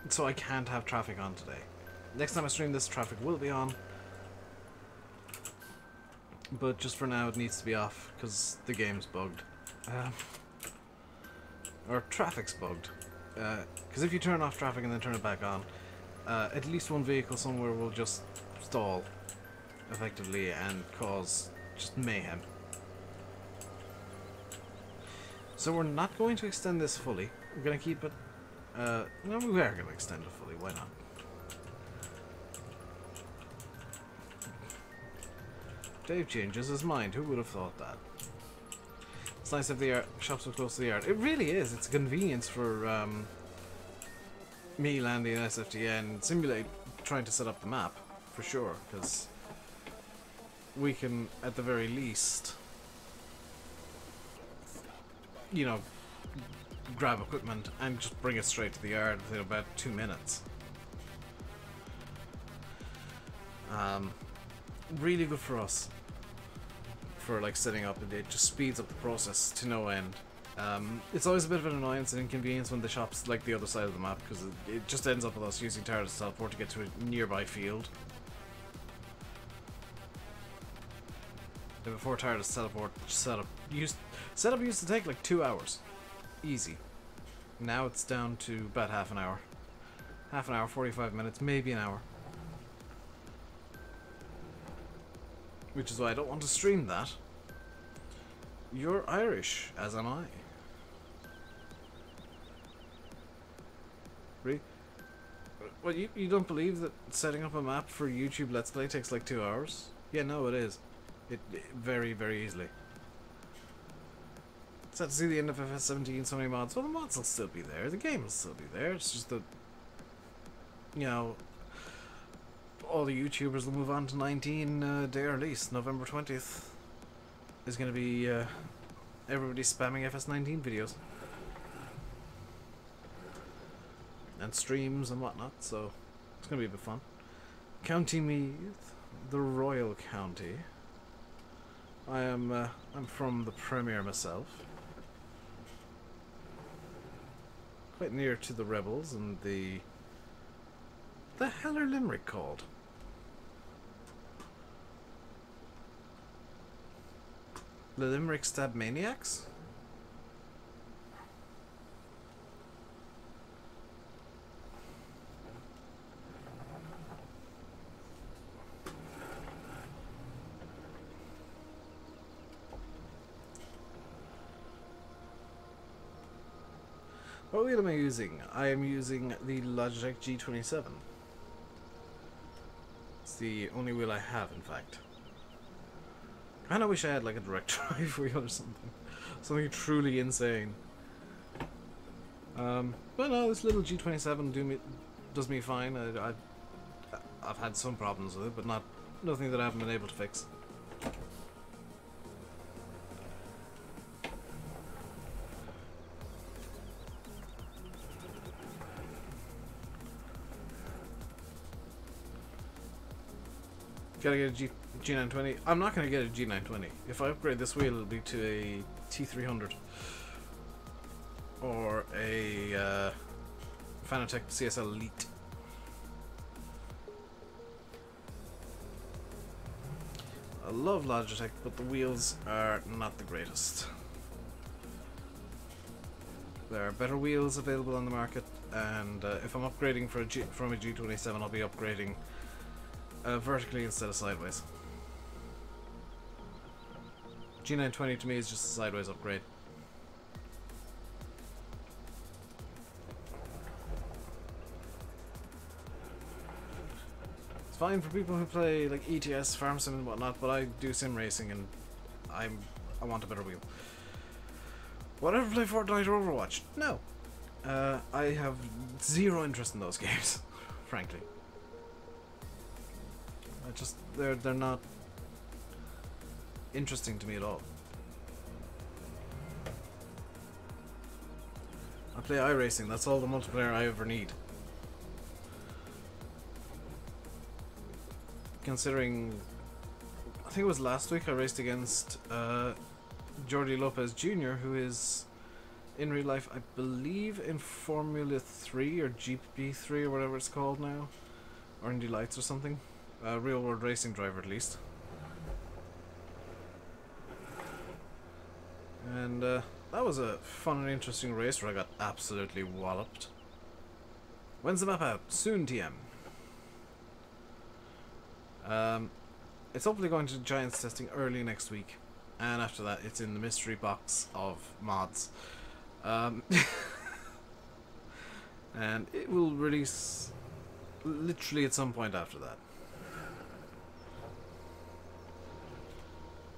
So I can't have traffic on today. Next time I stream this, traffic will be on. But just for now, it needs to be off because the game's bugged. Or traffic's bugged. Because if you turn off traffic and then turn it back on, at least one vehicle somewhere will just stall effectively and cause just mayhem. So we're not going to extend this fully. We're going to keep it. No, we are going to extend it fully. Why not? Dave changes his mind. Who would have thought that? It's nice if the shops are close to the yard. It really is. It's a convenience for me, Landy, and SFTN simulate trying to set up the map for sure, because we can, at the very least, you know, grab equipment and just bring it straight to the yard within about 2 minutes. Really good for us for like setting up, and it just speeds up the process to no end. It's always a bit of an annoyance and inconvenience when the shop's like the other side of the map, because it just ends up with us using TARDIS teleport to get to a nearby field. And before TARDIS teleport setup used to take like 2 hours, easy. Now it's down to about half an hour, 45 minutes, maybe an hour. Which is why I don't want to stream that. You're Irish, as am I. Really? Well, you don't believe that setting up a map for YouTube Let's Play takes like 2 hours? Yeah, no, it is. It very, very easily. Sad to see the end of FS17, so many mods. Well, the mods will still be there. The game will still be there. It's just that, you know, all the YouTubers will move on to 19 day release. November 20th is going to be everybody spamming FS19 videos and streams and whatnot, so it's going to be a bit fun. County Meath, the Royal County. I'm from the Premier myself, quite near to the rebels. And the hell are Limerick called? The Limerick Stab Maniacs? What wheel am I using? I am using the Logitech G27. It's the only wheel I have, in fact. I kinda wish I had like a direct drive wheel or something. Something truly insane. But no, this little G27 does me fine. I've had some problems with it, but nothing that I haven't been able to fix. Gotta get a G920. I'm not gonna get a G920. If I upgrade this wheel, it'll be to a T300 or a Fanatec CSL Elite. I love Logitech, but the wheels are not the greatest. There are better wheels available on the market, and if I'm upgrading from a G27, I'll be upgrading vertically instead of sideways. G920 to me is just a sideways upgrade. It's fine for people who play like ETS, Farm Sim and whatnot, but I do sim racing and I want a better wheel. Would I ever play Fortnite or Overwatch? No. I have zero interest in those games, frankly. they're not interesting to me at all. I play iRacing, that's all the multiplayer I ever need. Considering, I think it was last week I raced against Jordi Lopez Jr., who is in real life, I believe, in Formula 3 or GP3 or whatever it's called now, or Indy Lights or something. A real world racing driver at least. And that was a fun and interesting race where I got absolutely walloped. When's the map out? Soon, TM. It's hopefully going to Giants testing early next week, and after that it's in the mystery box of mods. And it will release literally at some point after that.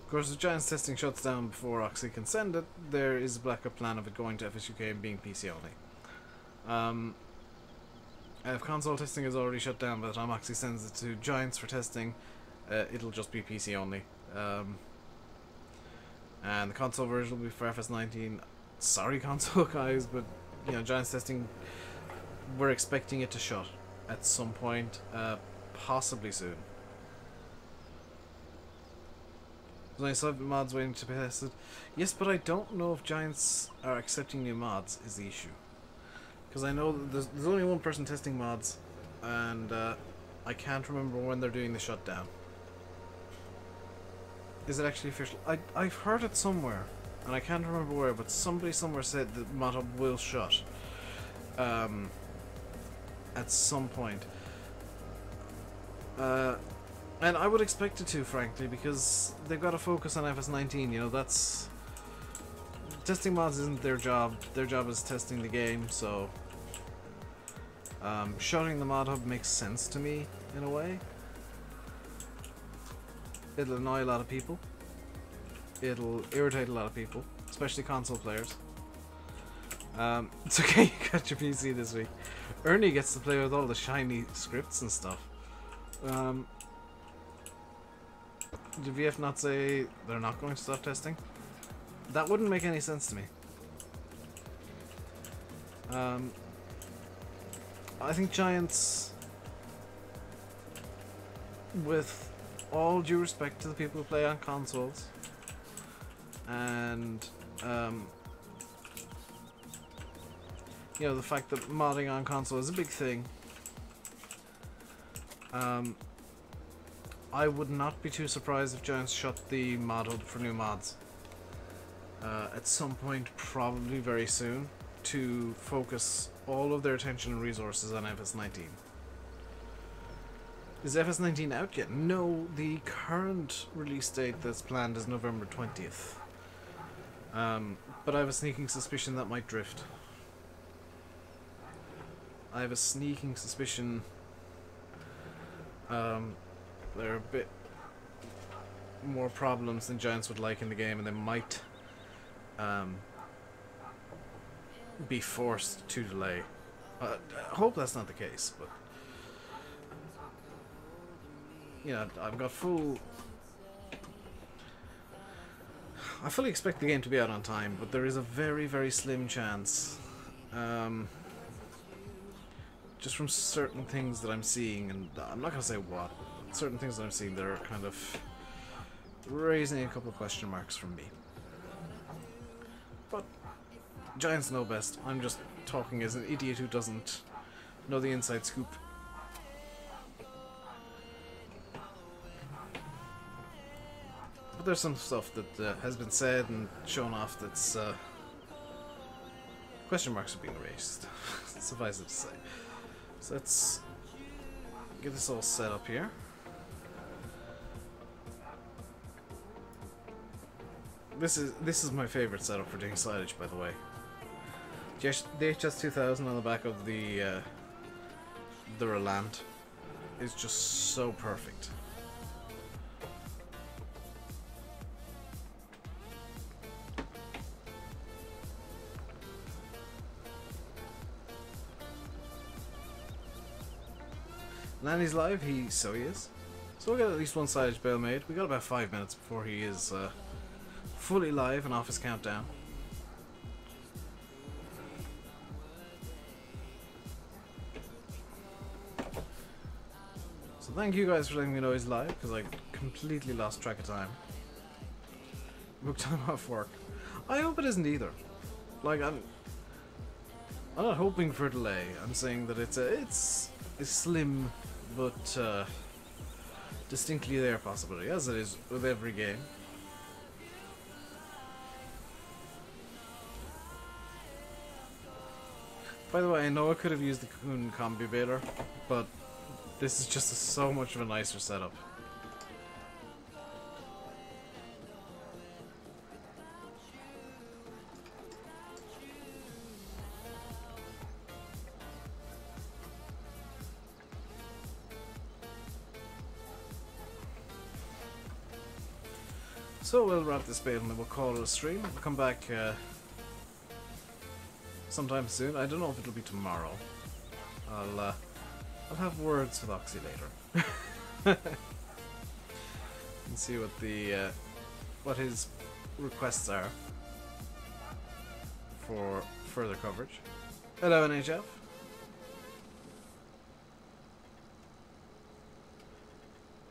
Of course, if Giants testing shuts down before Oxy can send it, there is a backup plan of it going to FSUK and being PC only. If console testing is already shut down by the time Oxy sends it to Giants for testing, it'll just be PC only. And the console version will be for FS19. Sorry, console guys, but you know, Giants testing, we're expecting it to shut at some point, possibly soon. There's only 7 mods waiting to be tested. Yes, but I don't know if Giants are accepting new mods is the issue. Because I know that there's only one person testing mods, and I can't remember when they're doing the shutdown. Is it actually official? I've heard it somewhere, and I can't remember where, but somebody somewhere said that ModHub will shut at some point. And I would expect it to, frankly, because they've got to focus on FS19. You know, that's... testing mods isn't their job. Their job is testing the game, so... shutting the mod hub makes sense to me, in a way. It'll annoy a lot of people. It'll irritate a lot of people, especially console players. It's okay, you got your PC this week. Ernie gets to play with all the shiny scripts and stuff. Did VF not say they're not going to stop testing? That wouldn't make any sense to me. I think Giants, with all due respect to the people who play on consoles, and you know, the fact that modding on console is a big thing, I would not be too surprised if Giants shut the mod hub for new mods at some point, probably very soon, to focus all of their attention and resources on FS19. Is FS19 out yet? No, the current release date that's planned is November 20th. But I have a sneaking suspicion that might drift. I have a sneaking suspicion there are a bit more problems than Giants would like in the game, and they might be forced to delay. I hope that's not the case, but you know, I've got I fully expect the game to be out on time, but there is a very, very slim chance, just from certain things that I'm seeing, and I'm not going to say what, but certain things that I'm seeing that are kind of raising a couple of question marks from me. But Giants know best. I'm just talking as an idiot who doesn't know the inside scoop. But there's some stuff that has been said and shown off that's question marks are being raised. Suffice it to say. So let's get this all set up here. This is my favorite setup for doing silage, by the way. The HS2000 on the back of the Roland is just so perfect. Lanny's live, so he is. So we'll get at least one silage bale made. We got about 5 minutes before he is fully live and off his countdown. So thank you guys for letting me know he's live, because I completely lost track of time. Book time off work. I hope it isn't either. Like, I'm not hoping for a delay. I'm saying that it's a slim but distinctly there possibility, as it is with every game. By the way, I know I could have used the Cocoon Combi Baler, but this is just so much of a nicer setup. So we'll wrap this bale and then we'll call it a stream. We'll come back sometime soon. I don't know if it'll be tomorrow. I'll have words with Oxy later. And see what the what his requests are for further coverage. Hello NHF.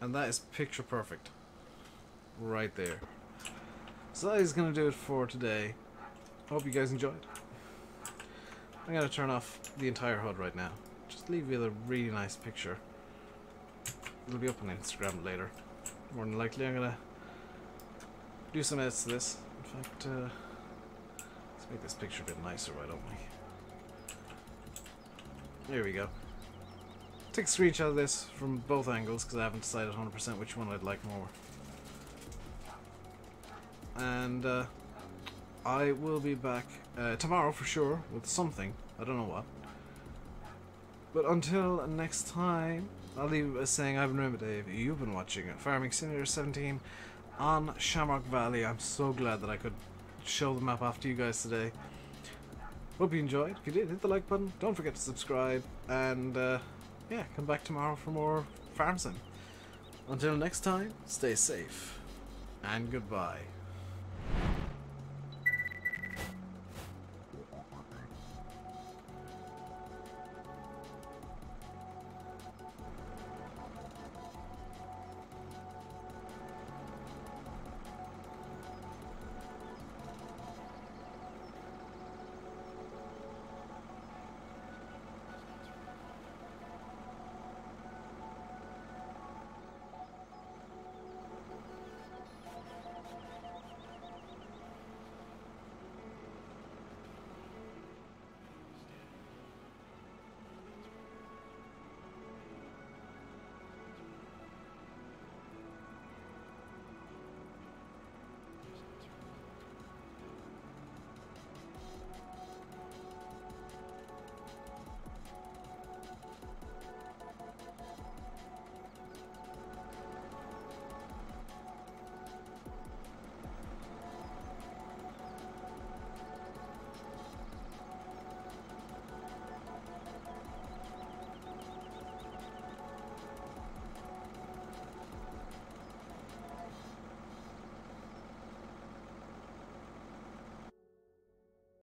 And that is picture perfect. Right there. So that is going to do it for today. Hope you guys enjoyed. I'm going to turn off the entire HUD right now. Just leave you a really nice picture. It'll be up on Instagram later. More than likely I'm going to do some edits to this. In fact, let's make this picture a bit nicer, why don't we? There we go. Take a screenshot of this from both angles because I haven't decided 100% which one I'd like more. And I will be back tomorrow for sure with something. I don't know what. But until next time, I'll leave it saying I've been RainbowDave. You've been watching Farming Simulator 17 on Shamrock Valley. I'm so glad that I could show the map off to you guys today. Hope you enjoyed. If you did, hit the like button. Don't forget to subscribe. And yeah, come back tomorrow for more Farm Sim. Until next time, stay safe. And goodbye.